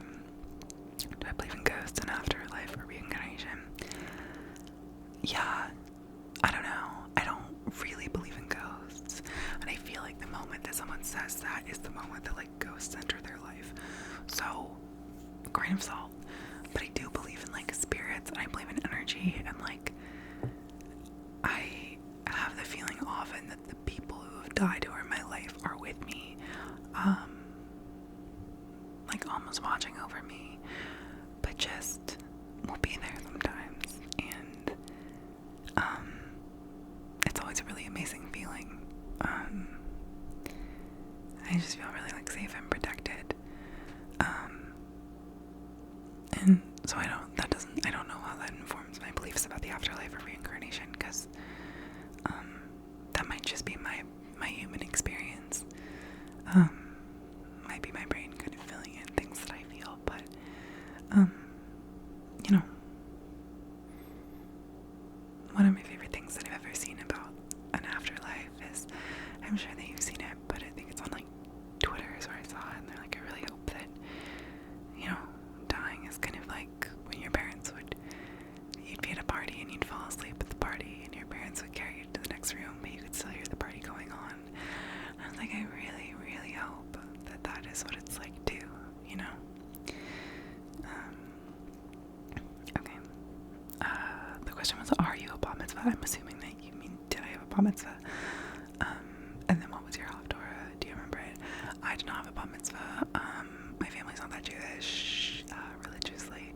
Do I believe in ghosts and afterlife or reincarnation? Yeah, I don't know. I don't really believe in ghosts, and I feel like the moment that someone says that is the moment that like ghosts enter their life. So, grain of salt. But I do believe in like spirits, and I believe in energy, and like I have the feeling often that the people who have died who are in my life are with me, like almost watching over me, but just will be there sometimes, and it's always a really amazing feeling. I just feel really like safe and protected, and so I don't know how that informs my beliefs about the afterlife or reincarnation, because that might just be my human experience. Might be my brain kind of filling in things that I feel, but you know, one of my favorite things that I've ever seen about an afterlife is, I'm sure that you've seen it, but I think it's on like Twitter is where I saw it, and they're like, I really hope that, you know, dying is kind of like when your parents you'd be at a party and you'd fall asleep at the party, and your parents would carry you to the next room, but you could still hear the party going on. And I was like, I really, really hope that that is what it's like too, you know? Okay. The question was, are you a bar mitzvah? I'm assuming that you mean, did I have a bar mitzvah? And then what was your haftorah? Do you remember it? I did not have a bar mitzvah. My family's not that Jewish, religiously.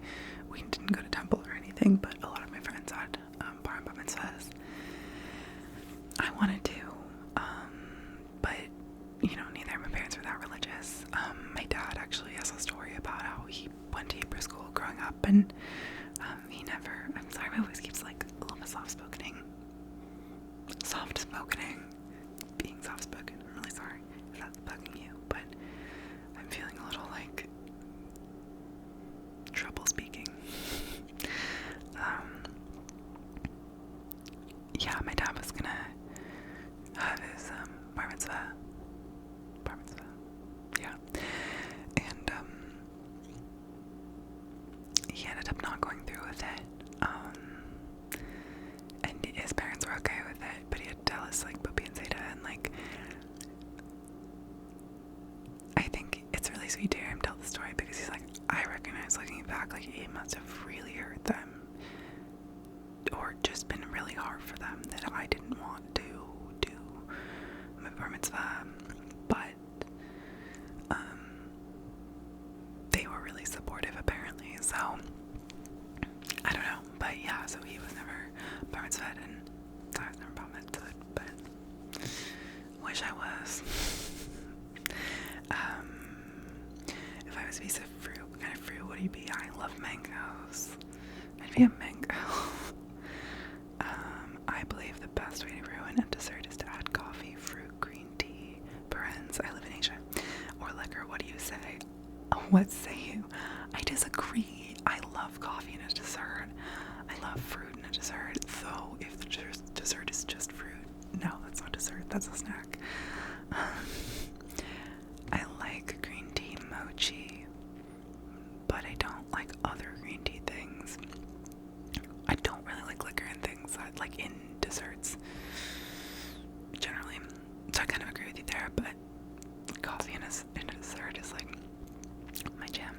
We didn't go to temple or anything, but a lot of my friends had bar and bar mitzvahs. I wanted to, but you know, neither of my parents were that religious. My dad actually has a story about how he went to Hebrew school growing up, and he never, I'm sorry, my voice keeps like a little bit soft-spokening, being soft-spoken. I'm really sorry if that's bugging you, but I'm feeling a little like trouble speaking. Yeah, my dad was gonna have his bar mitzvah, yeah, and he ended up not going through with it, and his parents were okay with it, but he had to tell us like Puppy and Zeta, and like I think it's really sweet to hear him tell the story, because he's like, I recognize looking back, like it must have really hurt them, or just been really hard for them that I didn't want to do my bar mitzvah, but they were really supportive apparently, so I don't know, but yeah, so he was never bar mitzvahed, and I was never bar mitzvahed, but wish I was. If I was a piece of fruit, what kind of fruit would he be? I love mangoes. I'd be a mango. I believe the best way to ruin a dessert is to add coffee, fruit, green tea, parens. I live in Asia. Or liquor. What do you say? What say you? I disagree. I love coffee in a dessert. I love fruit in a dessert. Though, if the dessert is just fruit, no, that's not dessert. That's a snack. I like green tea mochi, but I don't like other green tea things. I don't really like liquor and things that, like in desserts, generally. So I kind of agree with you there, but coffee in a dessert is like my jam.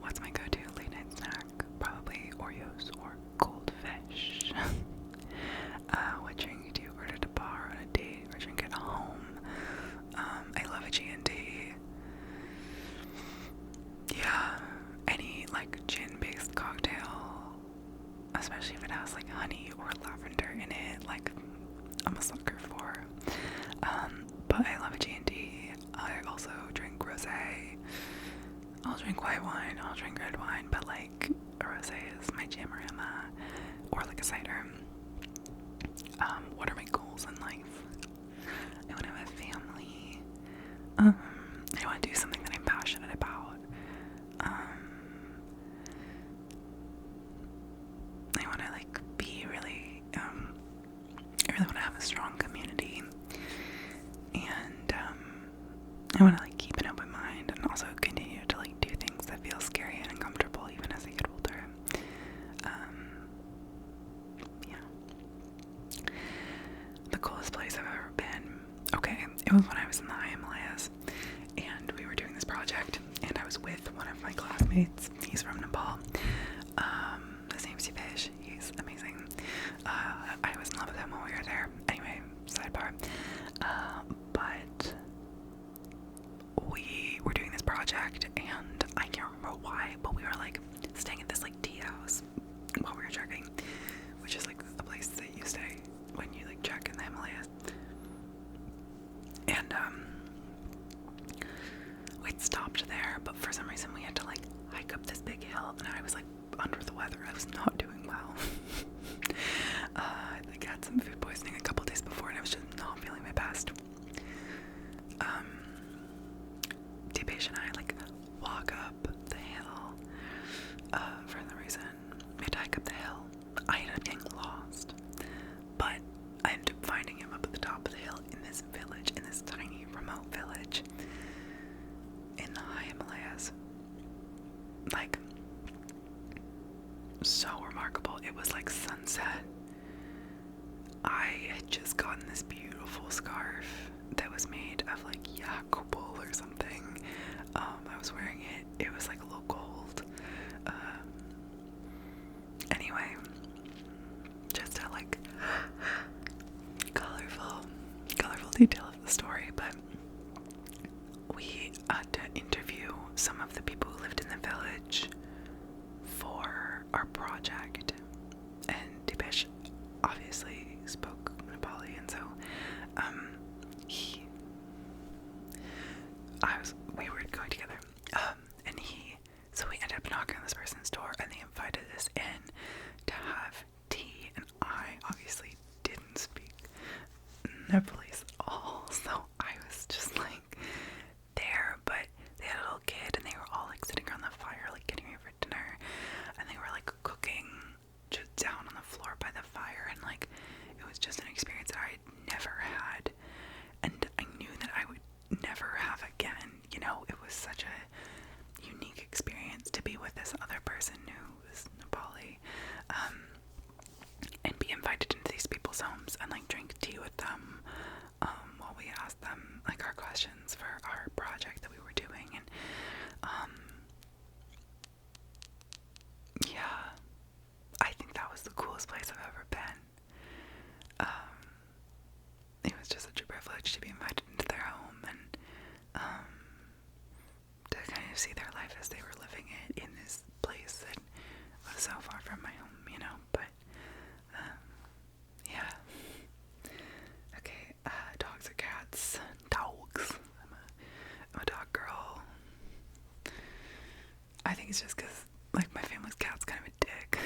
What's my go-to late night snack? Probably Oreos or goldfish. What drink do you order at a bar on a date or drink at home? I love a G&T. Yeah, any like gin-based cocktail, especially if it has like honey or lavender in it, like I'm a sucker for. But I love a G&T. I also drink rosé. I'll drink white wine, I'll drink red wine, but like a rosé is my jam or Remme, or like a cider. What are my goals in life? I want to have a family. I want to do something that I'm passionate about. Nights. He's from Nepal. His name's Yvette. He's amazing. I was in love with him when we were there. Anyway, sidebar. But we were doing this project, and I can't remember why, but we were like staying at this like tea house while we were trekking, which is like a place that you stay when you like trek in the Himalayas. And we'd stopped there, but for some reason we had to like hike up this big hill, and I was like under the weather. I was not doing well. I like had some food poisoning a couple days before, and I was just not feeling my best. Deepesh and I like walk up the hill for some reason. We had to hike up the hill. I ended up getting lost, but I ended up finding him up at the top of the hill in this village, in this tiny remote village in the high Himalayas. Like, so remarkable. It was like sunset. I had just gotten this beautiful scarf that was made of like yak wool or something. I was wearing it. It was like a little gold. Anyway, just a like colorful detail of the story. But we had to interview some of the people who lived in the village for our project, and Deepesh obviously spoke Nepali, and so we were going together, so we ended up knocking on this person's door, and they invited us in to have tea, and I obviously didn't speak Nepalese at all, so I was just like there, but they had a little kid, and they were all like sitting around the fire, like getting ready for dinner, and they were like cooking just down on the floor by the fire, and like it was just an experience that I had never had, and I knew that I would never have again. You know, it was such a unique experience to be with this other person who was Nepali, and be invited into these people's homes and like drink tea with them while we asked them like our questions for our project that we were doing. And yeah, I think that was the coolest place I've ever been. It was just such a privilege to be invited into their home, and to kind of see their life as they were living it in this place that was so far from my home, you know. But yeah. Okay, dogs or cats? Dogs. I'm a dog girl. I think it's just because like my family's cat's kind of a dick.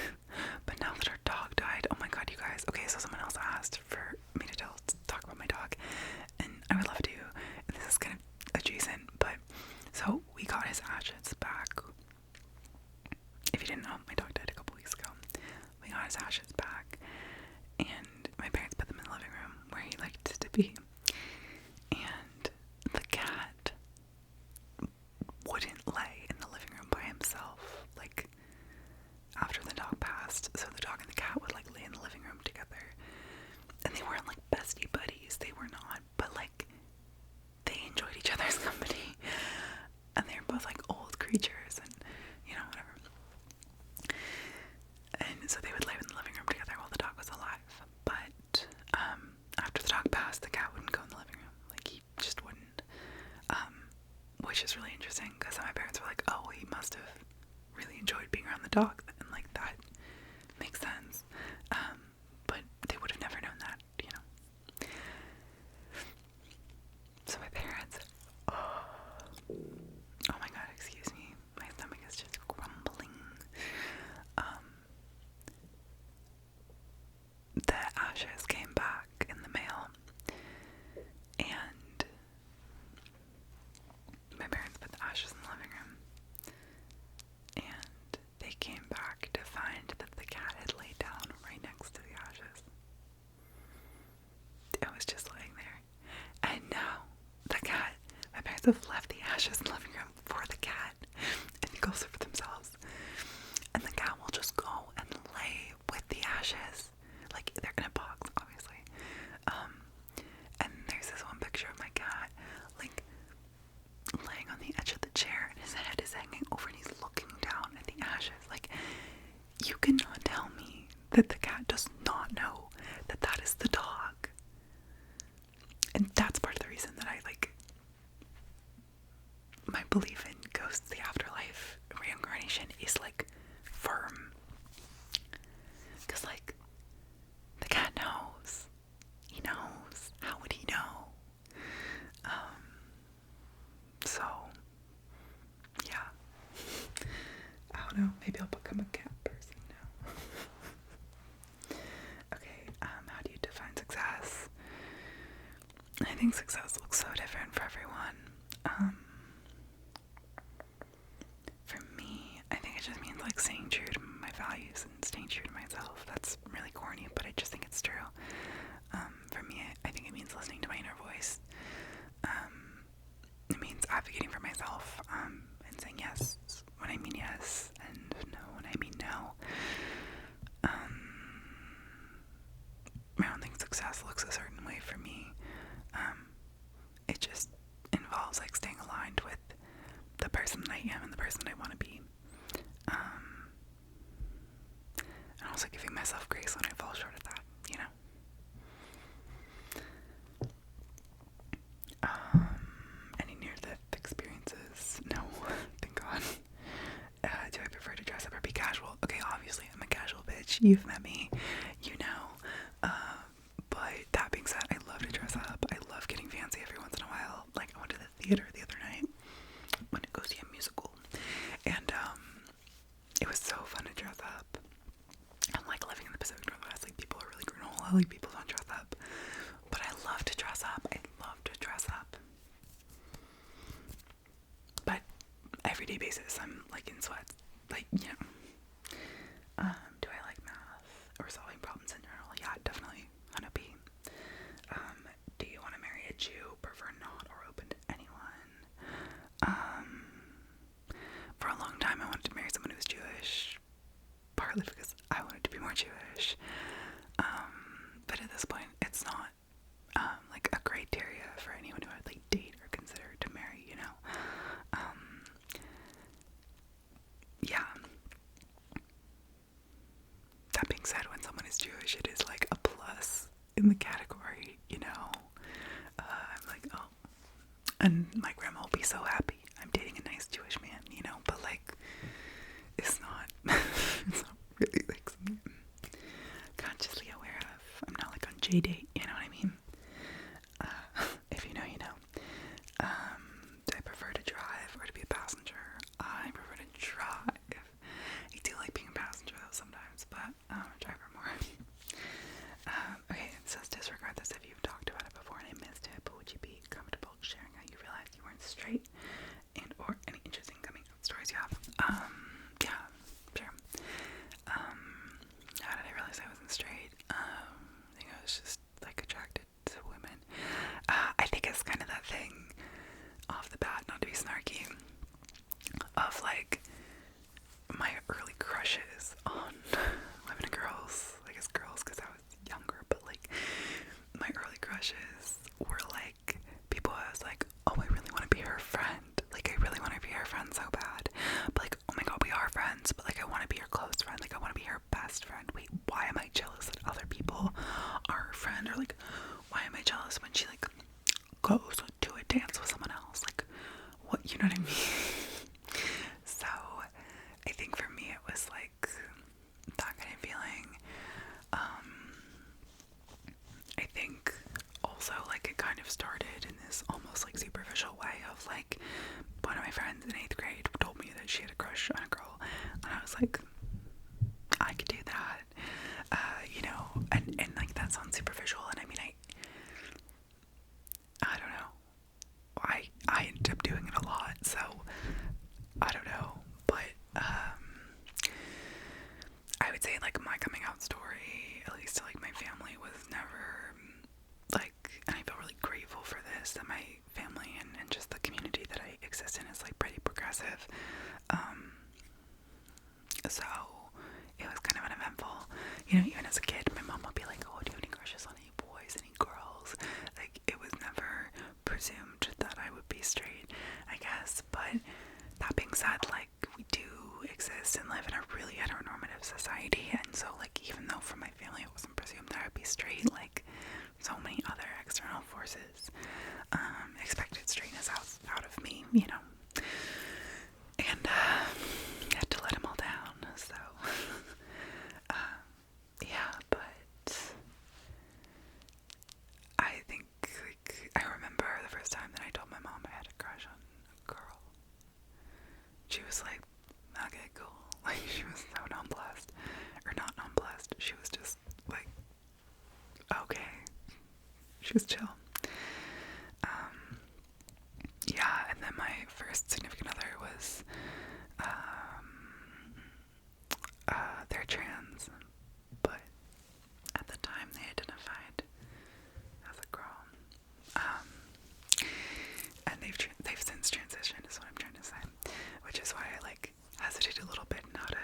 But now that our dog died, oh my god, you guys. Okay, so someone else asked for me to talk about my dog, and I would love to. And this is kind of adjacent, but so we got his ashes back. If you didn't know, my dog died a couple weeks ago. We got his ashes back, and my parents put them in the living room where he liked to be. And the cat wouldn't lay in the living room by himself, like after the dog passed. So the dog and the cat would like lay in the living room together, and they weren't like bestie buddies, they were not, but like they enjoyed each other's company, and they were both like old creatures, and you know, whatever. And so they would live in the living room together while the dog was alive. But after the dog passed, the cat wouldn't go in the living room, like he just wouldn't, which is really interesting because my parents were like, oh, he must have really enjoyed being around the dog, and like that makes sense, but they would have never known that, you know. So my parents, oh my god, excuse me, my stomach is just grumbling. The ashes came back in the mail, and my parents put the ashes in the living room, and they came back to find that the cat had laid down belief in ghosts, the afterlife, reincarnation is like firm. Because like the cat knows. He knows. How would he know? So yeah. I don't know. Maybe I'll become a cat person now. Okay, how do you define success? I think success looks so different for everyone. For me, I think it just means like staying true to my values and staying true to myself. That's really corny, but I just think it's true. For me, I think it means listening to my inner voice. It means advocating for myself, and saying yes when I mean yes, and no when I mean no. I don't think success looks a certain way for me. It just involves like staying aligned with the person that I am and the person that I want to be. And also giving myself grace when I fall short of that, you know? Any near-death experiences? No, thank God. Do I prefer to dress up or be casual? Okay, obviously I'm a casual bitch. You've met me, you know. But that being said, I love to dress up. I love getting fancy every once in a while. Like I went to the theater the other night when it goes to a musical, and it was so fun to dress up. I'm like living in the Pacific Northwest. Like people are really granola. Like people don't dress up, but I love to dress up. I love to dress up. But everyday basis, I'm like in sweats. Like you know. Do I like math or solving problems in general? Yeah, definitely. 100p. Do you want to marry a Jew? Prefer not or open to anyone? For a long time I wanted to marry someone who was Jewish, partly because I wanted to be more Jewish. But at this point it's not like a criteria for anyone who I'd like date or consider to marry, you know. Yeah. That being said, when someone is Jewish, it is like a plus in the category, you know. I'm like, oh, and my grandma will be so happy I'm dating a nice Jewish man, you know. But like, it's not, it's not really like something I'm consciously aware of. I'm not like on J-date, you know what I mean? If you know, you know. Do I prefer to drive or to be a passenger? I prefer to drive. I do like being a passenger though sometimes, but driver more. Okay, it says disregard this if you've talked about it before and I missed it, but would you be comfortable sharing how you realized you weren't straight and or any interesting coming out stories you have? Yeah, sure. How did I realize I wasn't straight? I think I was just like attracted to women. I think it's kind of that thing off the bat, not to be snarky, of like my early crushes on women and girls. I guess girls because I was younger, but like my early crushes were like people I was like, oh, I really want to be her friend. Like I really want to be her friend so bad. But like, oh my god, we are friends, but like I want to be her close friend. Like I want to be her best friend. Wait, why am I jealous that other people are her friend? Or like, why am I jealous when she like goes to a dance with someone else? Like, what, you know what I mean? So I think for me it was like that kind of feeling. I think also like it kind of started in this almost like superficial way of like one of my friends in 8th grade told me that she had a crush on a girl, and I was like, I could do that, you know, and like that sounds superficial, and I mean I don't know, I ended up doing it a lot, so I don't know, but I would say like my coming out story, at least to like my family, was never like, and I feel really grateful for this, that my family and just the community that I exist in is like pretty progressive. So she was like, okay, cool. Like, she was so nonplussed. Or not nonplussed. She was just like, okay. She was chill. Yeah, and then my first significant other was, they're trans, but at the time they identified as a girl. And they've since transitioned, is what I'm trying to say, which is why I like hesitate a little bit in how to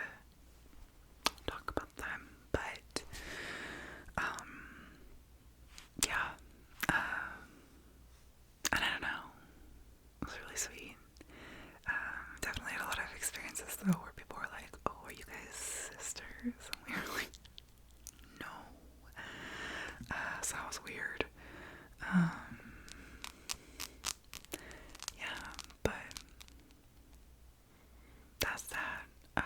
talk about them. But yeah, and I don't know, it was really sweet. Definitely had a lot of experiences though where people were like, "Oh, are you guys sisters?" And we were like, "No." So that was weird. Yeah, but that's that. I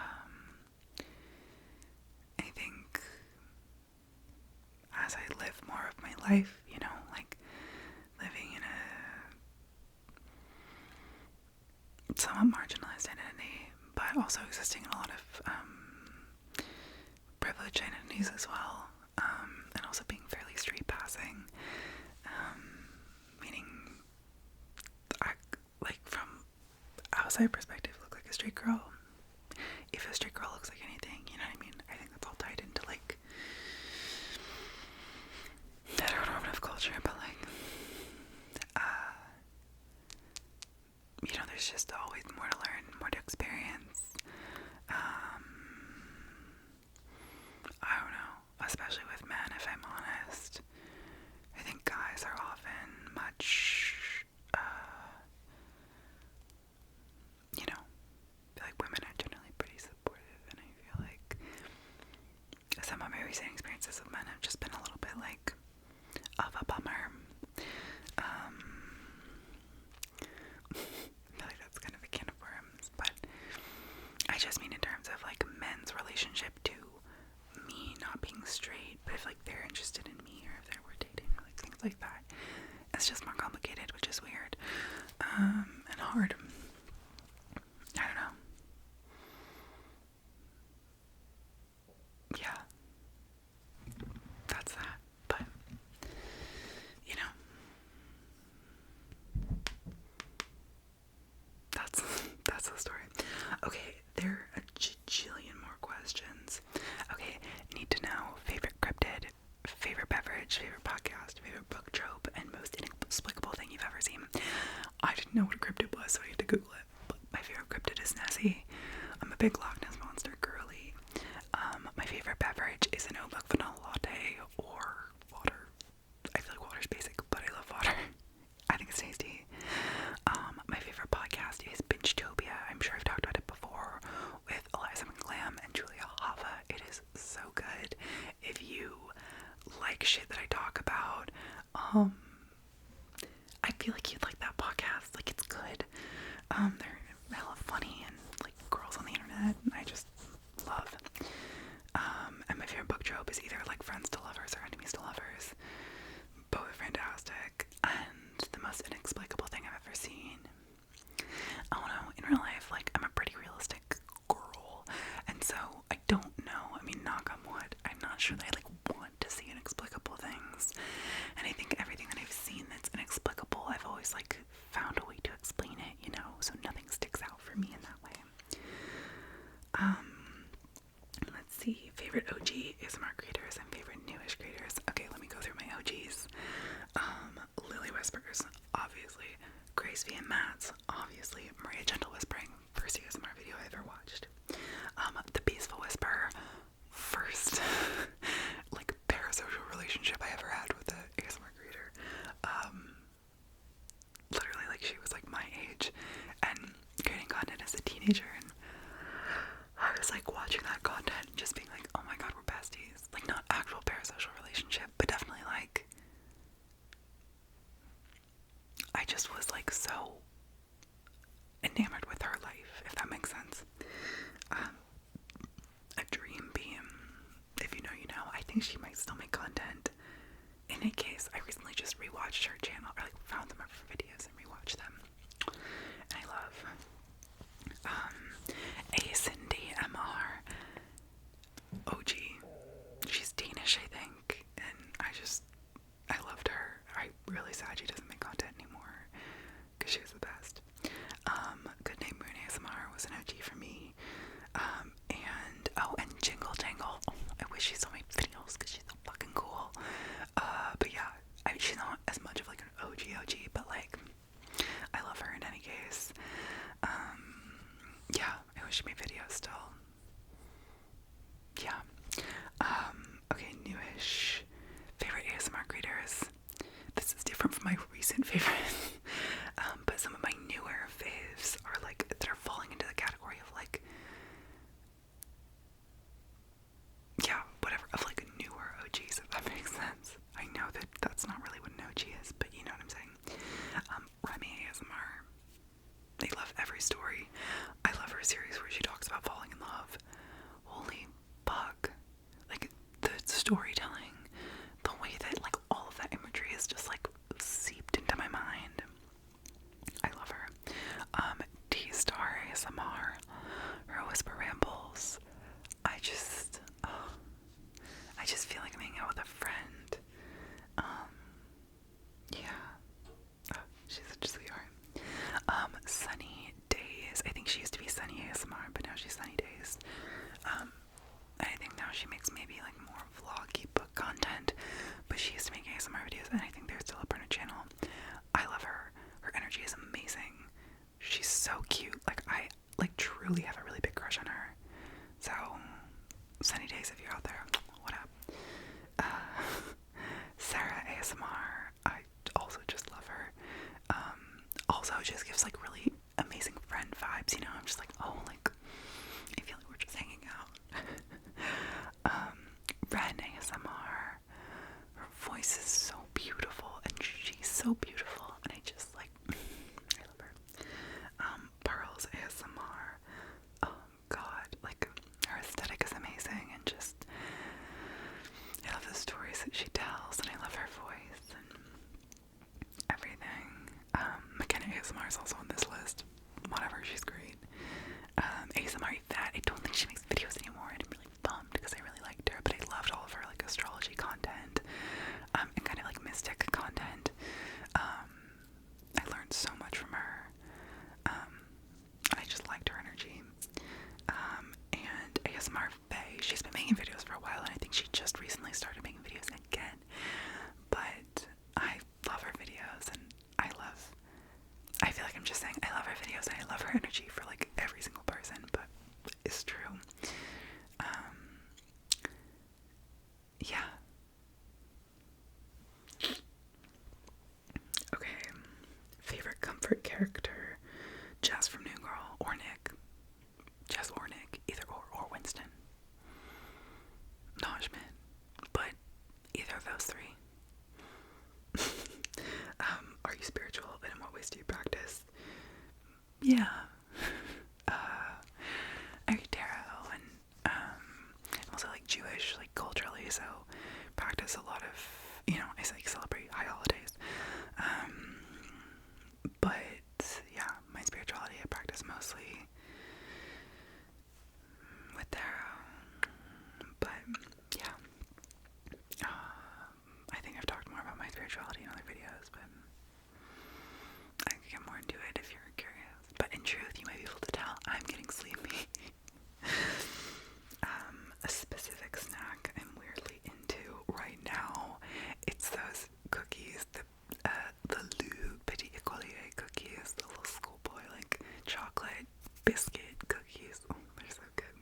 think as I live more of my life, you know, like living in a somewhat marginalized identity, but also existing in a lot of privileged identities as well, and also being fairly street passing, meaning I, like, from outside perspective, look like a straight girl. If a straight girl looks like anything, you know what I mean? I think that's all tied into, like, heteronormative culture, but, like, you know, there's just always more to learn, more to experience. I don't know, especially with men, if I'm honest. I think guys are often much, you know, I feel like women are generally pretty supportive, and I feel like some of my recent experiences with men have just been a little bit, like, of a bummer. I feel like that's kind of a can of worms, but I just mean in terms of, like, men's relationship to me not being straight, but if, like, they're interested in me, or if they were dating, or, like, things like that. It's just more complicated, which is weird, and hard. I don't know. Yeah. That's that. But, you know, that's the story. Okay, there are a jillion more questions. Okay, need to know favorite cryptid, favorite beverage, favorite podcast, favorite book trope, and most inexplicable thing you've ever seen. I didn't know what a cryptid was, so I had to Google it. But my favorite cryptid is Nessie. I'm a big Loch Ness Monster girly. My favorite beverage is an oat milk vanilla latte or water. I feel like water's basic, but I love water. I think it's tasty. My favorite podcast is Bingetopia. I'm sure I've talked about it before with Eliza McGlam and Julia Hava. It is so good. If you like shit that I talk about, I feel like you'd like that podcast. Like, it's good. They're hella funny and, like, girls on the internet, and I just love. And my favorite book trope is either, like, friends to lovers or enemies to lovers. Both are fantastic. And the most inexplicable thing I've ever seen. I don't know, in real life, like, I'm a pretty realistic girl, and so I don't know. I mean, knock on wood, I'm not sure that I, like, want to see inexplicable things. And I think everything that I've seen that's inexplicable, I've always, like, found a way to explain it, you know, so nothing sticks out for me in that way. Let's see, favorite OG ASMR creators and favorite newish creators. Okay, let me go through my OGs. LilyWhispers, obviously. GraceV and Matt's, obviously. Maria GentleWhispering, first ASMR video I ever watched. ThePeacefulWhisper, first, like, parasocial relationship I ever had with an ASMR creator. Literally, like, she was, like, my age, and creating content as a teenager, and I was, like, watching that content and just being like, oh my god, we're besties. Like, not actual parasocial relationship, but definitely, like, I just was, like, so enamored with her life, if that makes sense. ADreamBeam, if you know, you know. I think she might still make content. In any case, I recently just rewatched her channel, or, like, found them up for videos and rewatched them. And I love. she's so many videos because she's so fucking cool. But yeah, I mean, she's not as much of like an OG, but like, I love her in any case. Yeah, I wish she made videos still. Yeah. Okay, Newish. Favorite ASMR creators. This is different from my recent favorites. But some of my newer faves are like, that are falling into the category of like, yeah, whatever, of like newer OGs, if that makes sense. I know that that's not really what an OG is, but you know what I'm saying. Remme ASMR. They love every story. I love her series where she talks about falling in love. Holy fuck. Like, the storytelling, the way that, like, all of that imagery is just, like, seeped into my mind. I love her. TStarASMR, her whisper rambles. I just feel like I'm hanging out with a friend. Yeah. She's such a sweetheart. Sunnydays. I think she used to be Sunny ASMR, but now she's Sunnydays. I think now she makes maybe like more vloggy book content, but she used to make ASMR videos, and I think they're still up on her channel. I love her. Her energy is amazing. She's so cute. Like, I like truly have a really big crush on her. So, Sunnydays, if you're out there, what up? Sarah ASMR. I also just love her. Also just gives like really amazing friend vibes, you know. I'm just like, oh, like, I feel like we're just hanging out. Remme ASMR. Her voice is so beautiful, and she's so beautiful, and I just like, I love her. Pearls ASMR. Oh god, like, her aesthetic is amazing, and just, I love the stories that she tells, and I love her voice and everything. Makena ASMR is also on this list. Whatever, she's great. ASMR Yvette, I don't think she makes videos anymore, and I'm really bummed because I really liked her, but I loved all of her like astrology content, and kind of like mystic content. I learned so much from her. I just liked her energy. And ASMR Faye, she's been making videos for a while, and I think she just recently started making videos again. But I love her videos, and I feel like I'm just saying I love her videos, and I love her energy for like every single person, but it's true. Yeah. Okay. Favorite comfort character? Jess from New Girl, or Nick. Jess or Nick, either or Winston. Najman, but either of those three. Are you spiritual, and in what ways do you practice? Yeah. I read tarot, and I'm also like Jewish, like culturally, so practice a lot of, you know, I like celebrate high holidays. But yeah, my spirituality I practice mostly with tarot. But yeah, I think I've talked more about my spirituality in other videos, but I can get more into it if you're curious. But in truth, you might be able to tell I'm getting sleepy. A specific snack I'm weirdly into right now, it's those cookies, the Petit Écolier cookies, the little schoolboy like chocolate biscuit cookies. Oh, they're so good.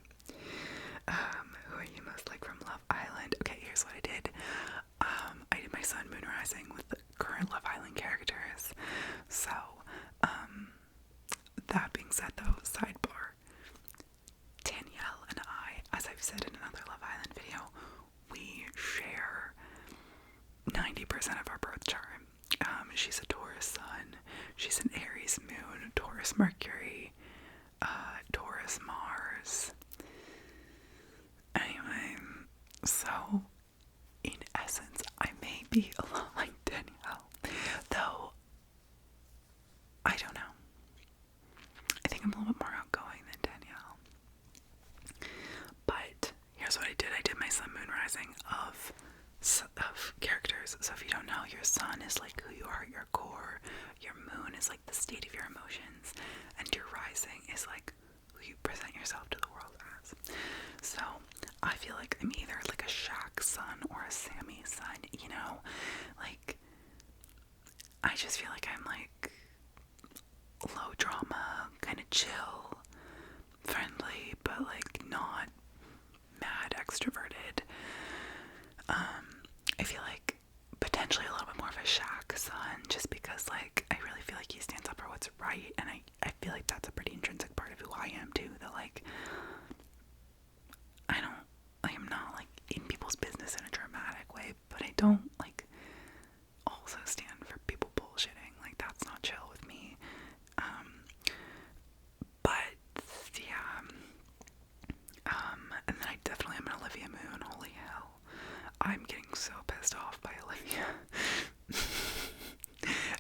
Who are you most like from Love Island? Okay, here's what I did. I did my Sun Moon Rising with the current Love Island characters. So, that being said though, sidebar, Danielle and I, as I've said in another Love Island video, we share 90% of our birth chart. She's a Taurus Sun, she's an Aries Moon, Taurus Mercury, Taurus Mars. Anyway, so in essence, I may be a lot like Danielle, though I don't know. I think I'm a little bit more outgoing than Danielle. But here's what I did. I did my Sun Moon Rising of characters. So if you don't know, your sun is like who you are at your core, your moon is like the state of your emotions, and your rising is like who you present yourself to the world as. So I feel like I'm either like a just feel like I'm like low drama, kind of chill, friendly, but like not mad extroverted. I feel like potentially a little bit more of a Shaq son, just because like I really feel like he stands up for what's right, and I feel like that's a pretty intrinsic part of who I am too, that like I'm not like in people's business in a dramatic way, but I don't like also stand for people bullshitting. Like that's not chill with me. But yeah. And then I definitely am an Olivia Moon. Holy hell. I'm getting so pissed off by Olivia.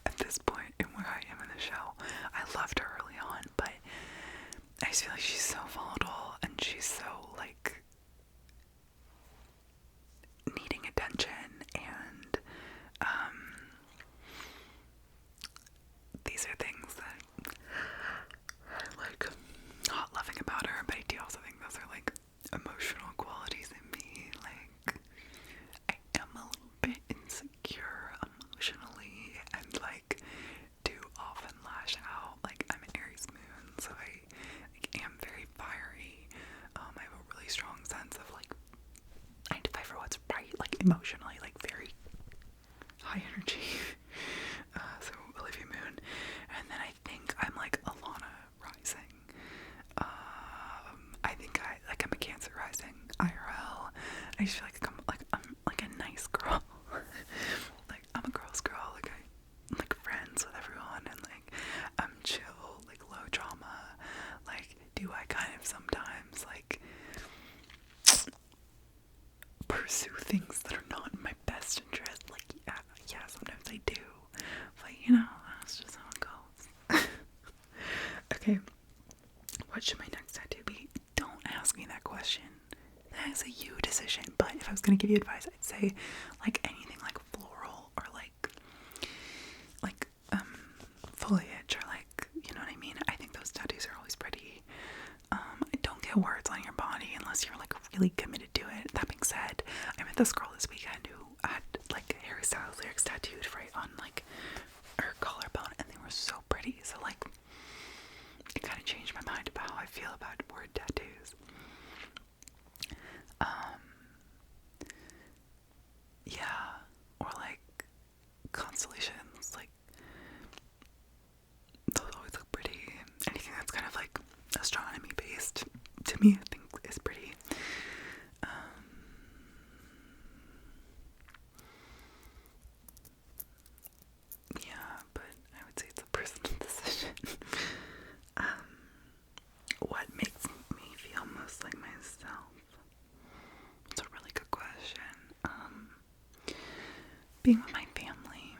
At this point in where I am in the show. I loved her early on, but I just feel like she's so volatile and she's so like needing attention, and these are things that I like not loving about her, but I do also think those are like emotional qualities in me. Like I am a little bit insecure emotionally and like do often lash out. Like I'm an Aries moon, so I like, am very fiery. I have a really strong sense of like I need to fight for what's right, like emotionally, like very high energy. So Olivia Moon, and then I think I'm like Alana rising. I think I'm a Cancer rising IRL. I just feel like I'm like a nice girl. Like I'm a girl's girl. Like I'm like friends with everyone, and like I'm chill, like low drama. Like do I kind of sometimes like pursue things that are not in my best interest? Like yeah, sometimes I do. But you know, that's just how it goes. Okay, what should my next tattoo be? Don't ask me that question. That is a you decision. But if I was gonna give you advice, I'd say like anything like floral or like foliage, or like, you know what I mean? I think those tattoos are always pretty. Don't get words on your body unless you're like really committed to it. That being said, I met this girl this weekend who had like Harry Styles lyrics tattooed right on like her collarbone, and they were so pretty. So like it kind of changed my mind about how I feel about word tattoos. Yeah, or like constellations, like those always look pretty. Anything that's kind of like astronomy based, to me, I think is pretty. Yeah, but I would say it's a personal decision. What makes me feel most like myself? It's a really good question. Being with my family,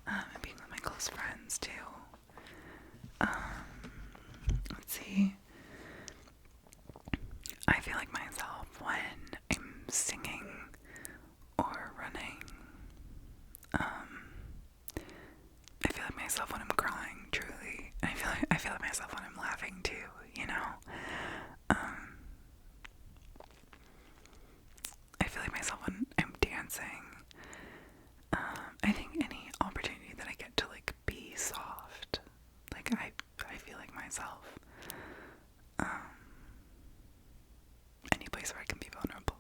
and being with my close friends too. Let's see. I feel like myself when I'm singing or running. I feel like myself when I'm crying, truly. I feel like myself when I'm laughing too, you know. I feel like myself when I'm dancing. I think any opportunity that I get to like be soft, like I feel like myself. Any place where I can be vulnerable.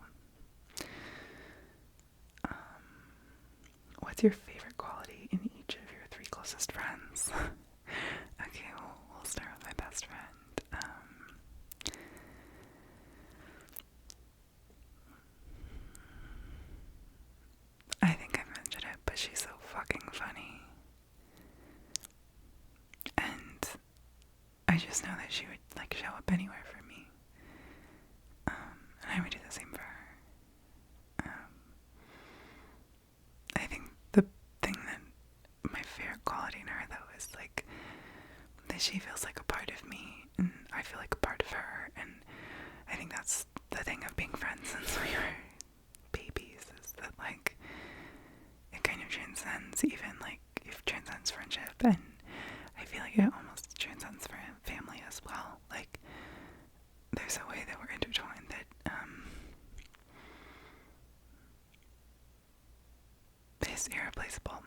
What's your favorite quality in each of your 3 closest friends? Okay, we'll start with my best friend. I think I've mentioned it, but she's so fucking funny. And I just know that she would like show up anywhere for me. And I would do the same for her. I think the thing that my favorite quality in her though is like that she feels like a part of me and I feel like a part of her, and I think that's the thing of being friends since we were babies, is that like it kind of transcends, even like it transcends friendship, and I feel like it almost transcends for family as well. Like there's a way that we're intertwined that is irreplaceable.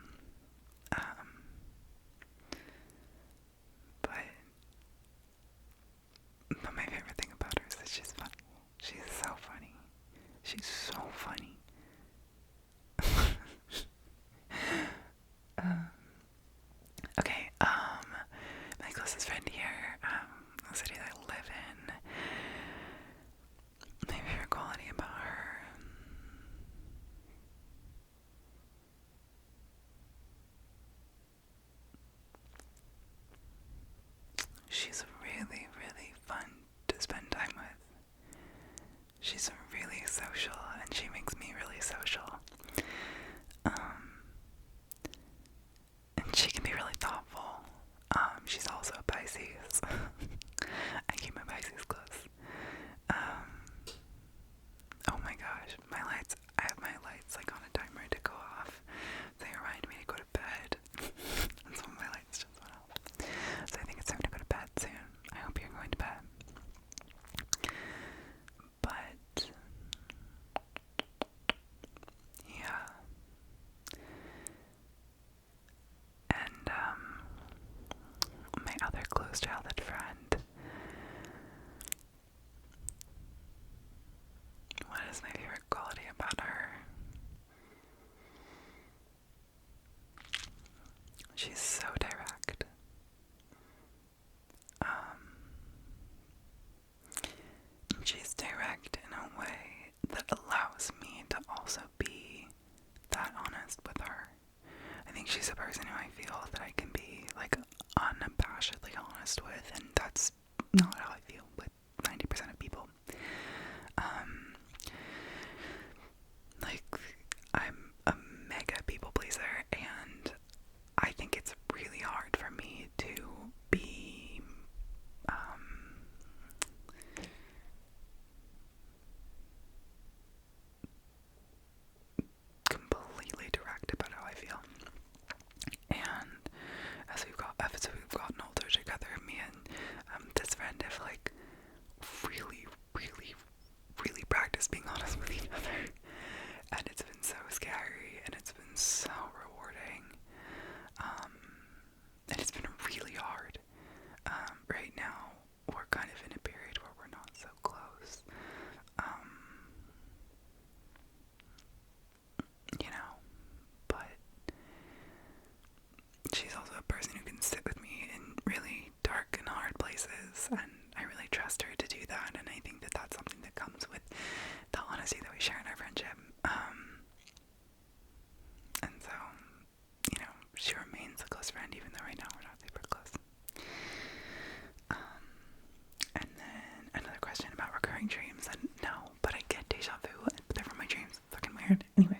honest with, and that's not how I feel with 90% of people. Like, I'm a mega people pleaser, and I think it's really hard for me to be, completely direct about how I feel. And as we've gotten older together, me and this friend have like really, really, really practiced being honest with each other. And it's been so scary, and it's been so rewarding. And it's been really hard. Right now, we're kind of in a period where we're not so close. You know, but she's also a person who can sit with me in really dark and hard places, and I really trust her to do that, and I think that that's something that comes with the honesty that we share in our friendship. And so, you know, she remains a close friend, even though right now we're not super close. And then another question about recurring dreams, and no, but I get deja vu, but they're from my dreams. Fucking weird. Anyway.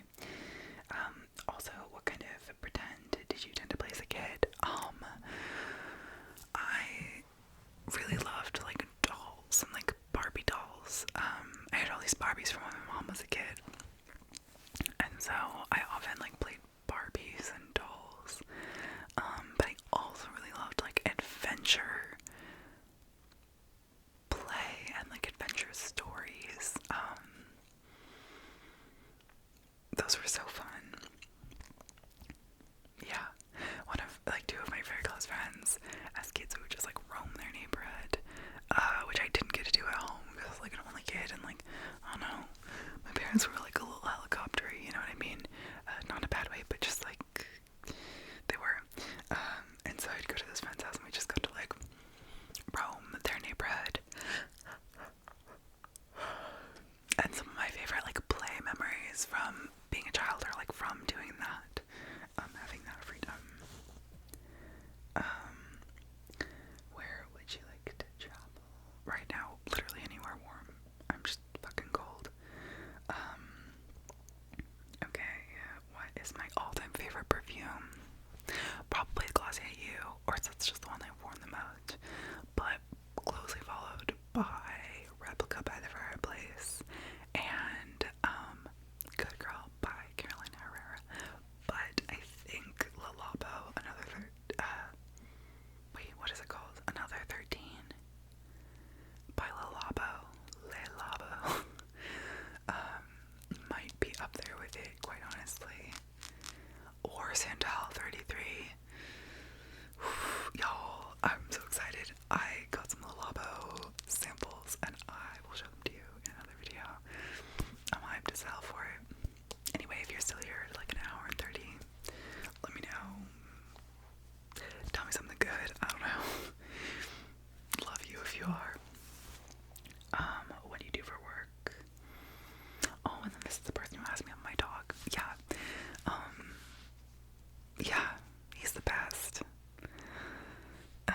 Also, what kind of pretend did you tend to play as a kid? I really loved, like, dolls and, like, Barbie dolls. I had all these Barbies from when my mom was a kid. And so I often, like, played Barbies and dolls. But I also really loved, like, adventure play and, like, adventure stories. Those were so fun. Yeah. Two of my very close friends, as kids, we would just, like, roam their neighborhood, which I didn't get to do at home because I was, like, an only kid, and, like, I don't know, my parents were, like, a little helicopter-y, you know what I mean? Not in a bad way, but just, like, they were. And so I'd go to this friend's house, and we just got to, like, roam their neighborhood. And some of my favorite, like, play memories from being a child are, like, from doing that, having that freedom. Where would you like to travel? Right now, literally anywhere warm. I'm just fucking cold. Okay, what is my all-time favorite perfume? Probably Glossier You, or that's just the one I've worn the most, but closely followed by Replica by the Fireplace, and Good Girl by Carolina Herrera. But I think what is it called? Another 13 by LullabyLeah might be up there with it, quite honestly. Or Santal 33. Y'all, I'm so excited. I got some Lullabo samples, and I will show them to you in another video. I'm hyped as hell for it. Anyway, if you're still here at like an hour and 30, let me know. Tell me something good. I don't know. Love you if you are. What do you do for work? Oh, and then this is the person who asked me about my dog. Yeah. Yeah, he's the best. I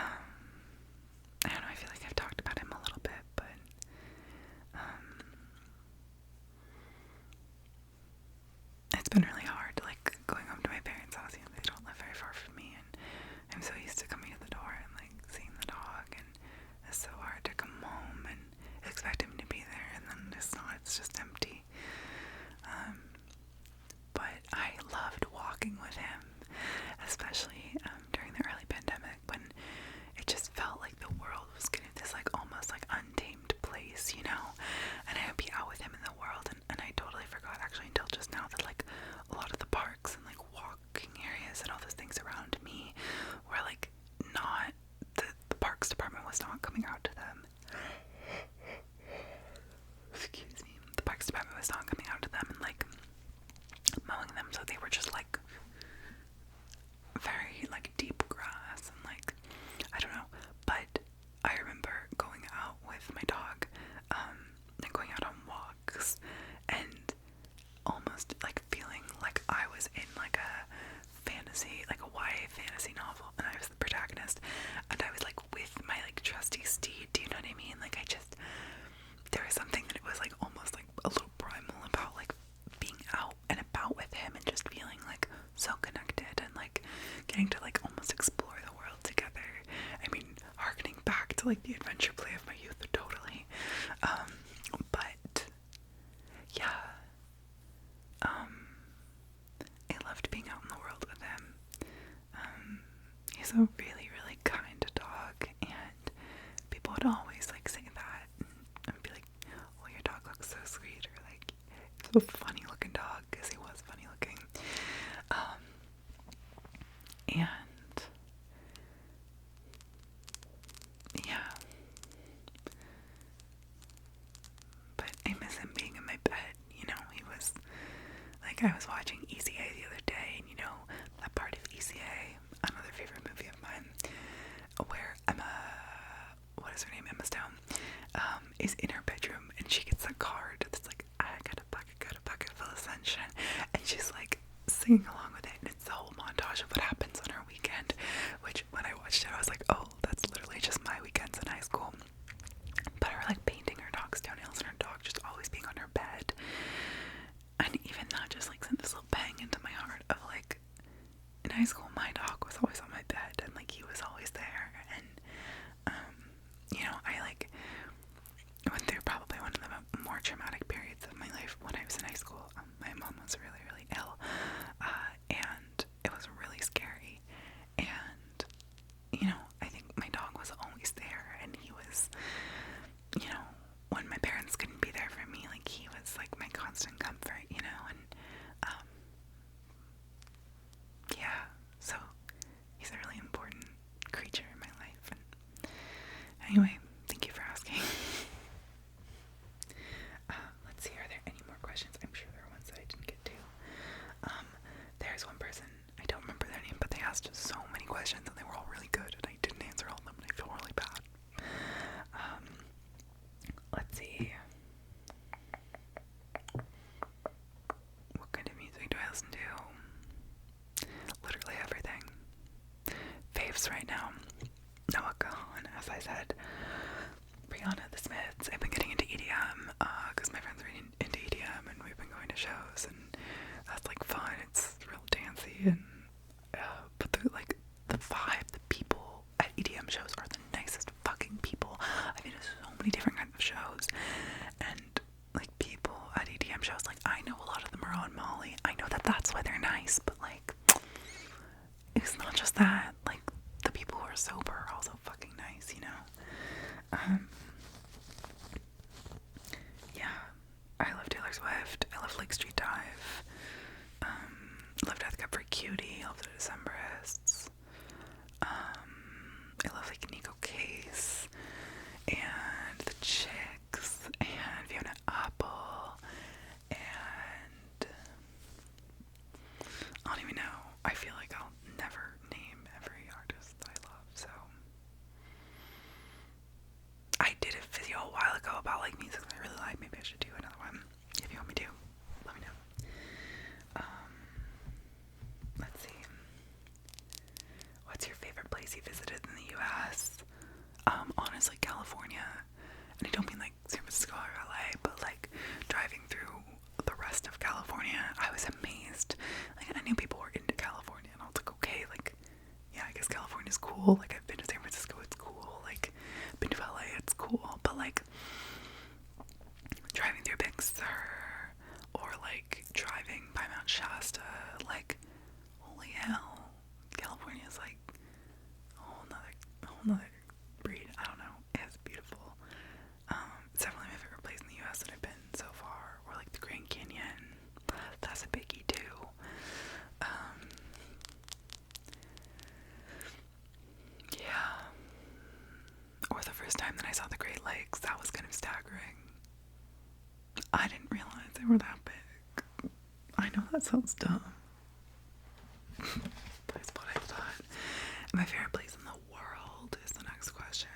don't know, I feel like I've talked about him a little bit, but it's been really hard, like, going home to my parents' house. You know, they don't live very far from me, and I'm so used to coming to the door and, like, seeing the dog, and it's so hard to come home and expect him to be there, and then it's not, it's just empty. But I loved walking with him, especially during the early pandemic, when it just felt like the world was getting this, like, almost, like, untamed place, you know? And I would be out with him in the world, and I totally forgot, actually, until just now, that, like, a lot of the parks and, like, walking areas and all those things around me were, like, not, the parks department was not coming out to them. Excuse me. The parks department was not coming out to them and, like, mowing them, so they were just, like, very, like, deep grass, and, like, I don't know, but I remember going out with my dog, and going out on walks, and almost, like, feeling like I was in, like, a fantasy, like a YA fantasy novel, and I was the protagonist, and I was, like, with to like the adventure play of my youth, totally. But yeah, I loved being out in the world with him. He's a really, really kind dog, and people would always like say that and be like, "Oh, your dog looks so sweet," or like, "It's a funny looking dog," because he was funny looking. And yeah, but I miss him being in my bed. You know, he was like, I was watching ECA the other day, and you know that part of ECA, another favorite movie of mine, where Emma, what is her name, Emma Stone, is in her bedroom, and she gets that card that's like, I got a bucket full of sunshine, and she's like singing along with it, and it's the whole montage of what happens on her weekend, which when I watched it, I was like, oh, that's literally just my weekends in high school. But her like painting her dog's toenails, and her dog just always being on her bed, and even that just like sent this little bang into my heart of like, in high school my dog was always on my bed, and like he was always there, and you know, I like went through probably one of the more traumatic periods of my life when I was in high school. My mom was really, really ill, and it was really scary, and you know, I think my dog was always there, and he was, you know, when my parents couldn't be there for me, like he was like my constant comfort, you know, and yeah, so he's a really important creature in my life. And anyway, thank you for asking. Let's see, are there any more questions? I'm sure there are ones that I didn't get to. There's one person, I don't remember their name, but they asked so many questions and they were all really good, and I didn't answer all of them, and I feel really bad. Let's see. What kind of music do I listen to? Literally everything. Faves right now. Noah Kahan, as I said. Brianna, The Smiths. I've been getting into EDM, because my friends are into EDM, and we've been going to shows, and that's like fun. It's real dancey, and but the vibe, the people at EDM shows are the nicest fucking people. I've been to so many different kinds of shows, and like people at EDM shows, like I know a lot of them are on Molly. I know that that's why they're nice, but like it's not just that. Like the people who are sober are also fucking nice, you know. Yeah, I love Taylor Swift. I love Lake Street Dive. Love Death Cab for Cutie. I love the Decemberists. I love like Nico Case and the Chicks and Fiona Apple, and I don't even know. I feel like I'll never name every artist that I love, so I did a video a while ago about like music that I really like. Maybe I should do another one. If you want me to, let me know. Let's see. What's your favorite place you visited in the US? Honestly, California. And I don't mean like San Francisco or LA, but like driving through the rest of California, I was amazed. Like I knew people were into California, and I was like, okay, like yeah, I guess California's cool. Like I've been to San Francisco, it's cool. Like I've been to LA, it's cool. But like driving through Big Sur, or like driving by Mount Shasta, like holy hell, California is like a whole nother breed. I don't know. It's beautiful. It's definitely my favorite place in the US that I've been so far. Or like the Grand Canyon. That's a biggie too. Yeah. Or the first time that I saw the Great Lakes, that was kind of staggering. I didn't realize they were that big. I know that sounds dumb. But it's what I thought. My favorite place in the world is the next question.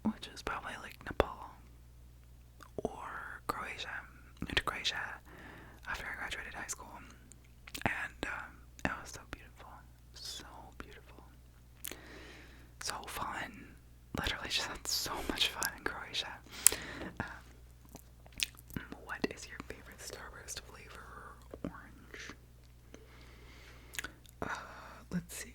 Which is probably like Nepal or Croatia. I went to Croatia after I graduated high school, and it was so beautiful, so fun. Literally just had so much fun in Croatia. What is your favorite Starburst flavor? Orange. Let's see.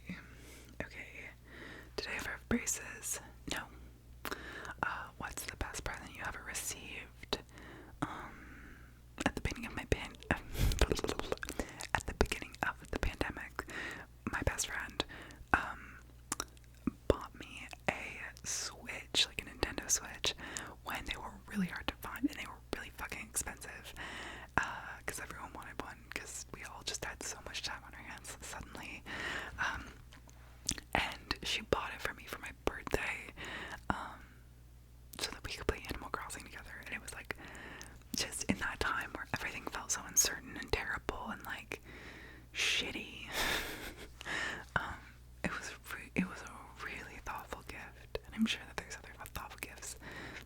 and I'm sure that there's other thoughtful gifts,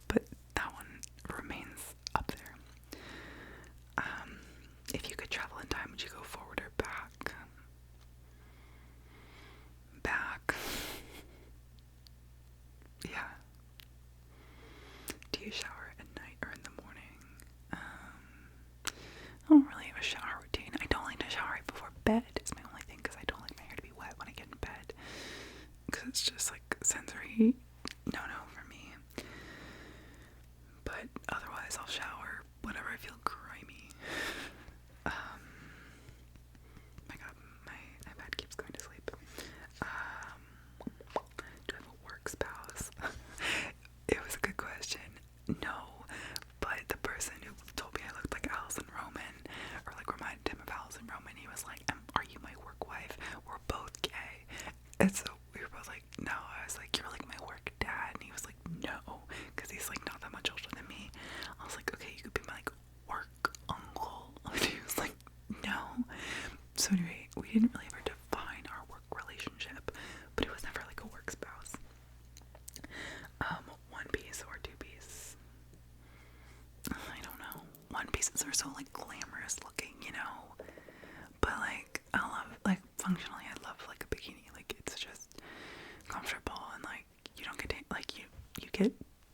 but that one remains up there. If you could travel in time, would you go forward or back? Back. Yeah. Do you shower at night or in the morning? I don't really have a shower routine. I don't like to shower right before bed. It's my only thing, because I don't like my hair to be wet when I get in bed. Because it's just like sensory no for me. But otherwise, I'll shower whenever I feel grimy. My god, my iPad keeps going to sleep. Do I have a work spouse? It was a good question. No, but the person who told me I looked like Allison Roman, or like reminded him of Allison Roman, he was like, are you my work wife? We're both gay. And so we were both like, no. I was like, you're like my work dad. And he was like, no, because he's like not that much older than me. I was like, okay, you could be my like work uncle. And he was like, no. So anyway, we didn't really ever define our work relationship, but it was never like a work spouse. One piece or two piece? I don't know. One pieces are so like glamorous looking, you know. But like, I love, like, functionally, I love like a bikini. Like, it's just comfortable, and like you don't get like you get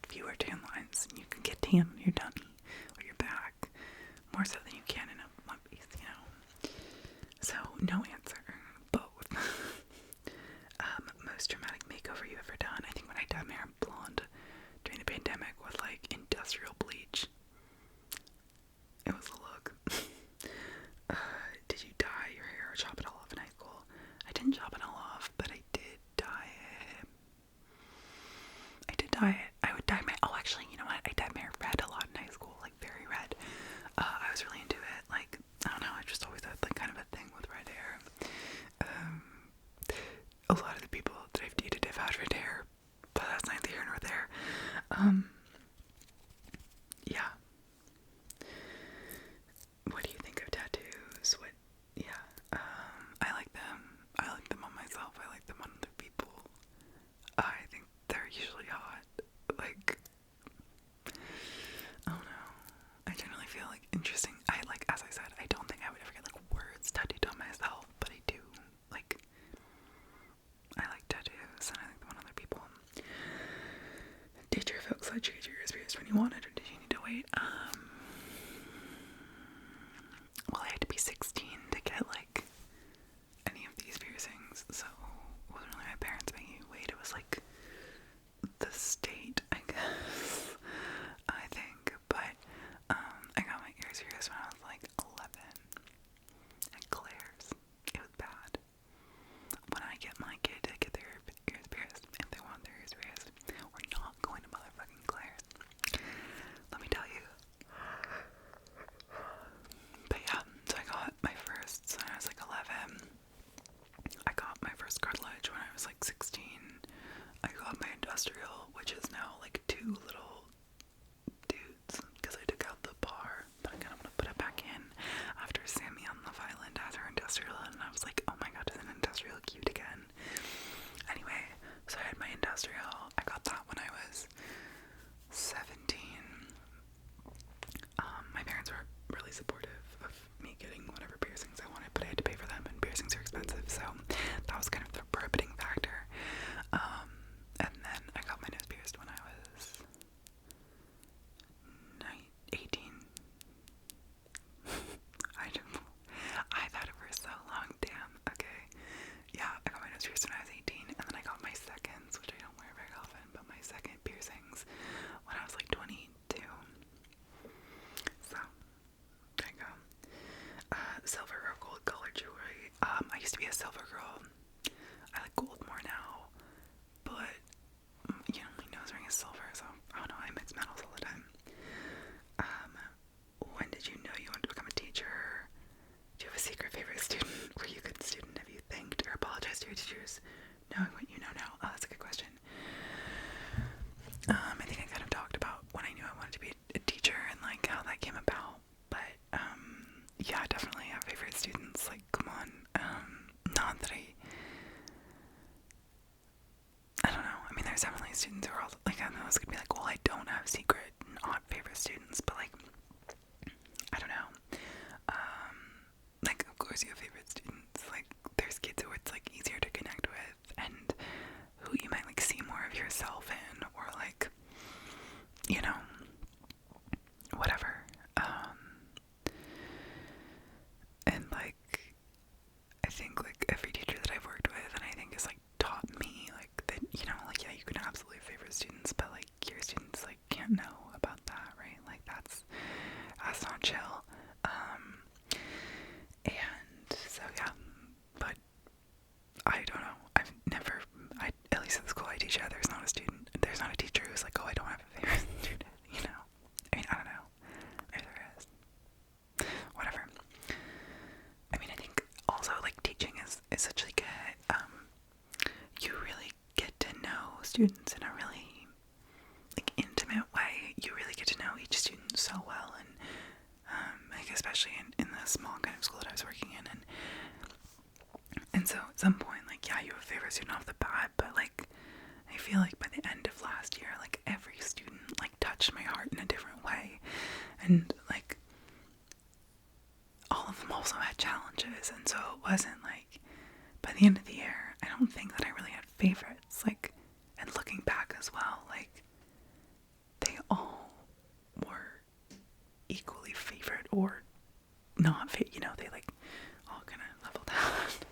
fewer tan lines, and you can get tan on your tummy or your back more so than you can in a one piece, you know. So no answer, both. Most dramatic makeover you've ever done? I think when I dyed my hair blonde during the pandemic with like industrial bleach. It was a look. Did you dye your hair or chop it all off in high school? I didn't chop it all off, but I did dye it. I would dye my, oh actually, you know what? I dyed my hair red a lot in high school, like very red. I was really into it. Like, I don't know, I just always had like kind of a thing with red hair. A lot of the people that I've dated have had red hair, but that's neither here nor there. Yeah. What do you think of tattoos? I like them. I like them on myself. I like them on other people. I think they're usually hot. Like, I don't know. I generally feel like interesting. As I said, I don't think I would ever get like words tattooed on myself, but I do. Like, I like tattoos and I like them on other people. Did your folks let you get your ears pierced when you wanted, or did you need to wait? Well, I had to be 16 to get like any of these piercings, so it wasn't really my parents making me wait. It was like the state, I guess. I think, but I got my ears pierced when I was like 11 at Claire's. It was bad. When I get my kid to get their ears pierced, if they want their ears pierced, we're not going to motherfucking Claire's. Let me tell you. But yeah, so I got my first when I was like 11. I got my first cartilage when I was like 16. I got my industrial, which is now like two little dudes, because I took out the bar, but I'm gonna put it back in after Sammy on Love Island has her industrial, and I was like, oh my god, is an industrial cute again? Anyway, so I had my industrial. I got that when I was 17. My parents were really supportive of me getting whatever piercings I wanted, but I had to pay for them, and piercings are expensive, so that was kind of the prohibiting factor. And then I got my nose pierced when I was 18. I've had it for so long, damn. Okay. Yeah, I got my nose pierced when I was 18, and then I got my seconds, which I don't wear very often, but my second piercings when I was like 22. So, there you go. Silver or gold colored jewelry. I used to be a silver girl. I like gold more now, but you know, my nose ring is silver, so I don't know, I mix metals all the time. When did you know you wanted to become a teacher? Do you have a secret favorite student? Were you a good student? Have you thanked or apologized to your teachers knowing what you know now? Oh, that's a good question. I think I kind of talked about when I knew I wanted to be a teacher and like how that came about, but yeah, definitely have favorite students. Like, come on. Not that I don't know. I mean, there's definitely students who are also, like, I know it's gonna be like, well, I don't have secret, not favorite students, but, like, I don't know. Like, of course you have favorite students. Like, there's kids who it's, like, easier to connect with, and who you might, like, see more of yourself in, or, like, you know, whatever. And, like, I think, like, every teacher that I've worked with, and I think has, like, taught me, like, that, you know, like, yeah, you can absolutely favorite students, but, like, your students, like, can't know about that, right? Like, that's not chill. And so, yeah, but I don't know. At least at the school I teach at, there's not a teacher who's like, oh, I don't have a favorite student, you know? I mean, I don't know. Maybe there is. Whatever. I mean, I think also, like, teaching is such, like, you really get to know students in a really, like, intimate way. You really get to know each student so well, and, like, especially in the small kind of school that I was working in, and so at some point, like, yeah, you have a favorite student off the bat, but, like, I feel like by the end of last year, like, every student, like, touched my heart in a different way, and, like, all of them also had challenges, and so it wasn't, like, by the end of the year, I don't think that I really had favorites, like, and looking back as well, like, they all were equally favorite, or not, you know, they, like, all kind of leveled out.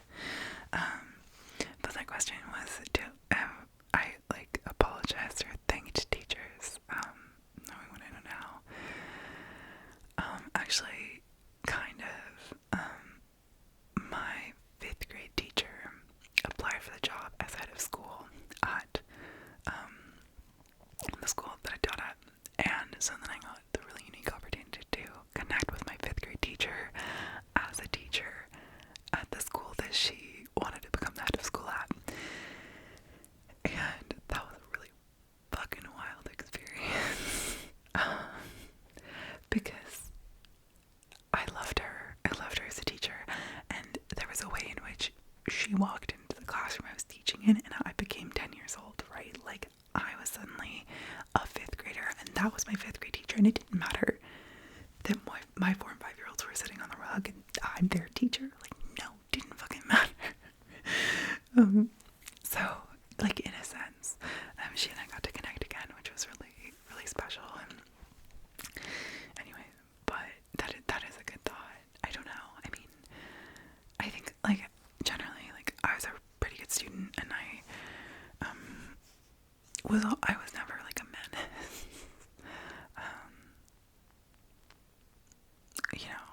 But the question was, I, like, apologized or thanked teachers, knowing what I know now. Actually, kind of, my 5th grade teacher applied for the job as head of school at, the school that I taught at, and so then I got the really unique opportunity to connect with my 5th grade teacher as a teacher at the school that she wanted to become the head of school at. And that was a really fucking wild experience. Because I loved her. I loved her as a teacher. And there was a way in which she walked into the classroom I was teaching in, and I became 10 years old, right? Like, I was suddenly a 5th grader, and that was my 5th grade teacher, and it didn't matter that my 4 and 5-year-olds were sitting on the rug and I'm their teacher. Like, no, didn't fucking matter. So, like, in a sense, she and I got to connect again, which was really, really special. And anyway, but that is a good thought. I don't know. I mean, I think, like, generally, like, I was a pretty good student, and I was never, like, a menace. You know,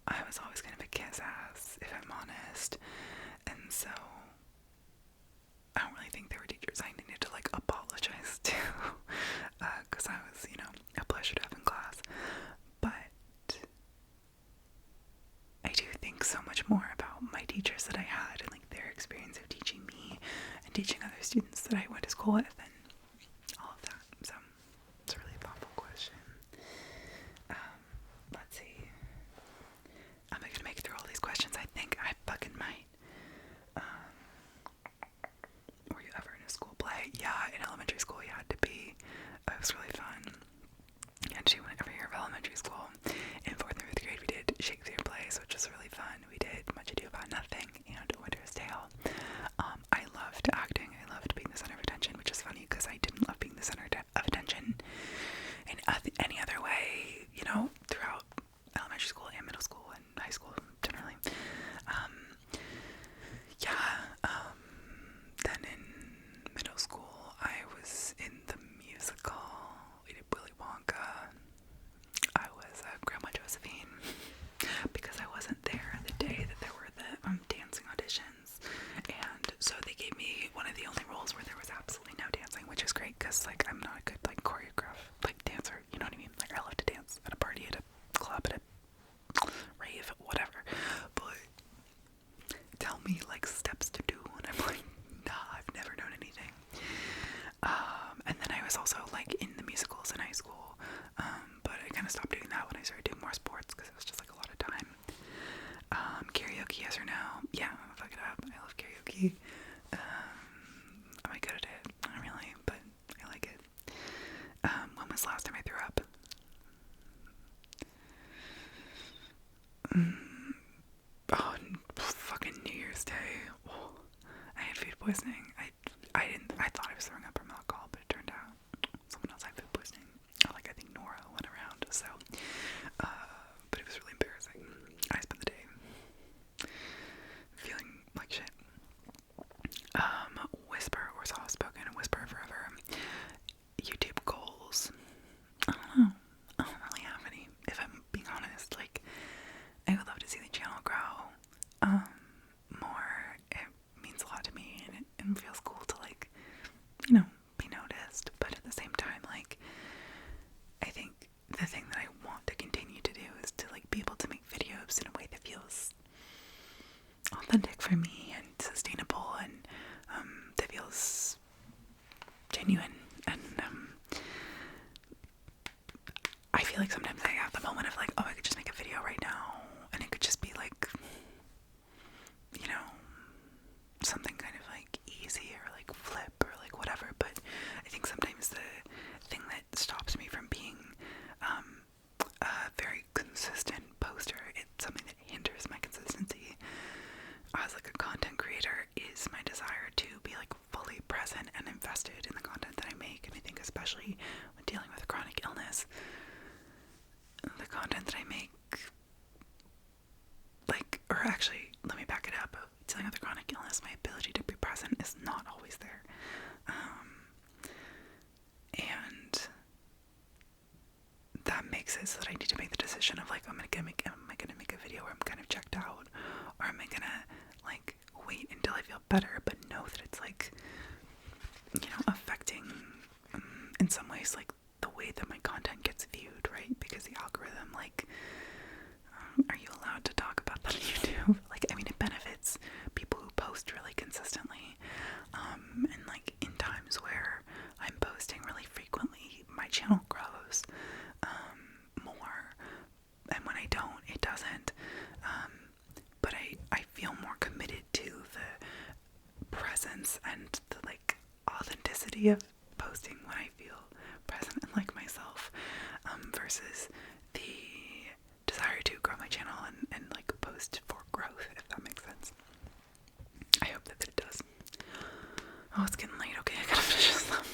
I was always kind of a kiss ass, if I'm honest, and so I don't really think there were teachers I needed to, like, apologize to, because I was, you know, a pleasure to have in class. But I do think so much more about my teachers that I had, and, like, their experience of teaching me and teaching other students that I went to school with, and all of that. So it's a really thoughtful question. Let's see. Am I gonna make it through all these questions? I think I fucking might. Were you ever in a school play? Yeah, in elementary school you had to be. It was really fun. And she went every year of elementary school. In 4th and 5th grade we did Shakespeare plays, which was really fun. We did Much Ado About Nothing and Winter's Tale. I loved acting. I loved being the center of attention, which is funny because I didn't love being the center of attention in any other way, you know, throughout elementary school and middle school and high school generally. Then in middle school I was in the musical. We did Willy Wonka. I was Grandma Josephine because I wasn't there the day that there were the dancing auditions, and so they gave me one of the only roles where there was absolutely no dancing, which is great because, like, I'm not a good, like, dancer, you know what I mean? Like, I love to dance at a party, at a club, at a rave, whatever, but tell me, like, steps to do, and I'm like, nah, I've never known anything. And then I was also, like, in the musicals in high school, but I kind of stopped doing that when I started doing more sports because it was just, like, a lot of time. Karaoke, yes or no? Yeah, fuck it up. I love karaoke. Am I good at it? Not really, but especially when dealing with chronic illness. The content that I make, like, or actually, let me back it up. Dealing with chronic illness, my ability to be present is not always there. And that makes it so that I need to make the decision of, like, am I gonna make a video where I'm kind of checked out, or am I gonna, like, wait until I feel better, but know that it's, like, you know, affecting, in some ways, like, the way that my content gets viewed, right? Because the algorithm, like, are you allowed to talk about that on YouTube? Like, I mean, it benefits people who post really consistently, and, like, in times where I'm posting really frequently, my channel grows, more, and when I don't, it doesn't, but I feel more committed to the presence and the, like, authenticity of posting when I feel present and like myself, versus the desire to grow my channel and like post for growth, if that makes sense. I hope that it does. Oh, it's getting late. Okay, I gotta finish this up.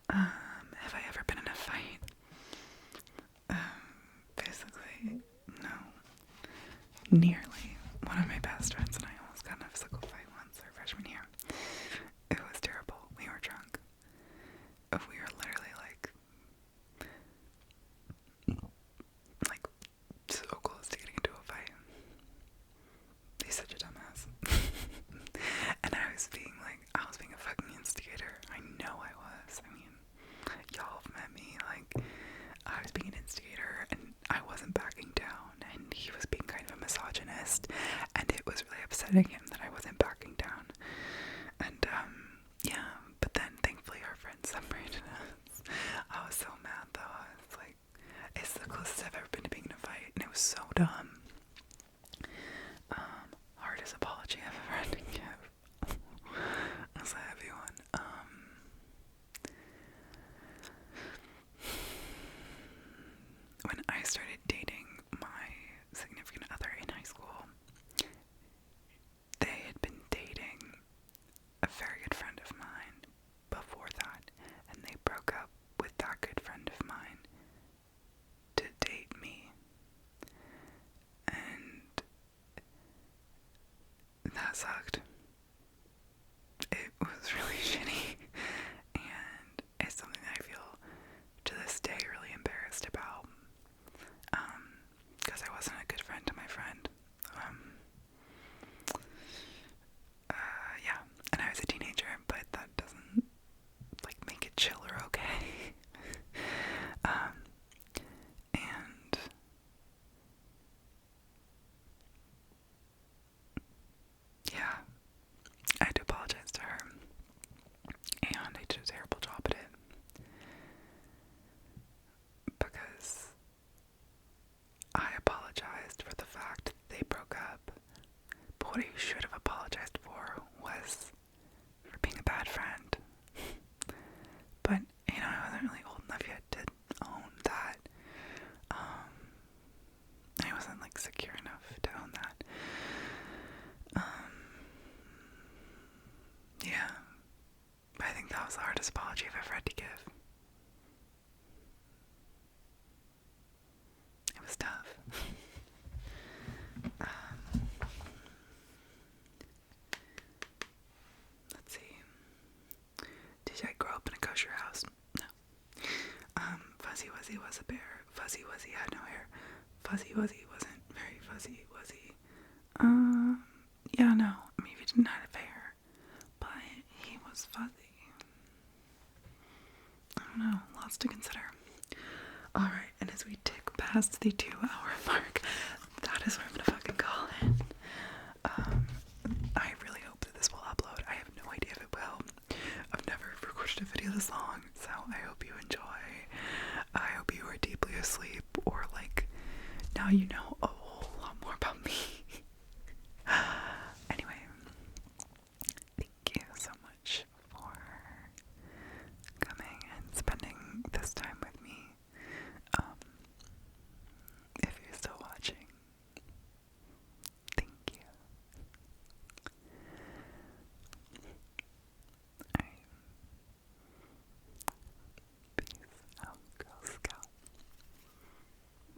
Have I ever been in a fight? Basically, no. Nearly. One of my best friends and I almost got in a physical fight once our freshman year. It was terrible. We were drunk. We were literally like so close to getting into a fight. He's such a dumbass. And I was being a fucking instigator. I know I was. I mean, y'all have met me. Like, I was being an instigator and I wasn't backing down, and he was being kind of a misogynist, and it was really upsetting him that I wasn't backing down. And yeah, but then thankfully our friends separated us. I was so mad though. I was like, it's the closest I've ever been to being in a fight, and it was so dumb. Hardest apology I've ever had to give. That's a heavy one. When I started dating my significant other in high school, they had been dating a very good friend of mine before that, and they broke up with that good friend of mine to date me. And that sucked. It was really shitty, and it's something that I feel to this day really embarrassed about, because I wasn't a good friend to my friend. Yeah, and I was a teenager, but that doesn't, like, make it chill or okay. And yeah, I had to apologize to her, and I did a terrible job at it, because I apologized for the fact that they broke up, but what I should have apologized for was for being a bad friend. But, you know, I wasn't really old enough yet to own that. I wasn't, like, secure enough to own that. Yeah. I think that was the hardest apology I've ever had to give. It was tough. Let's see. Did I grow up in a kosher house? No. Fuzzy Wuzzy was a bear. Fuzzy Wuzzy had no hair. Fuzzy Wuzzy wasn't very fuzzy, was he? Yeah, no. I mean, he didn't have hair, but he was fuzzy. I don't know. Lots to consider. Alright, and as we tick past the 2-hour mark, that is where I'm going to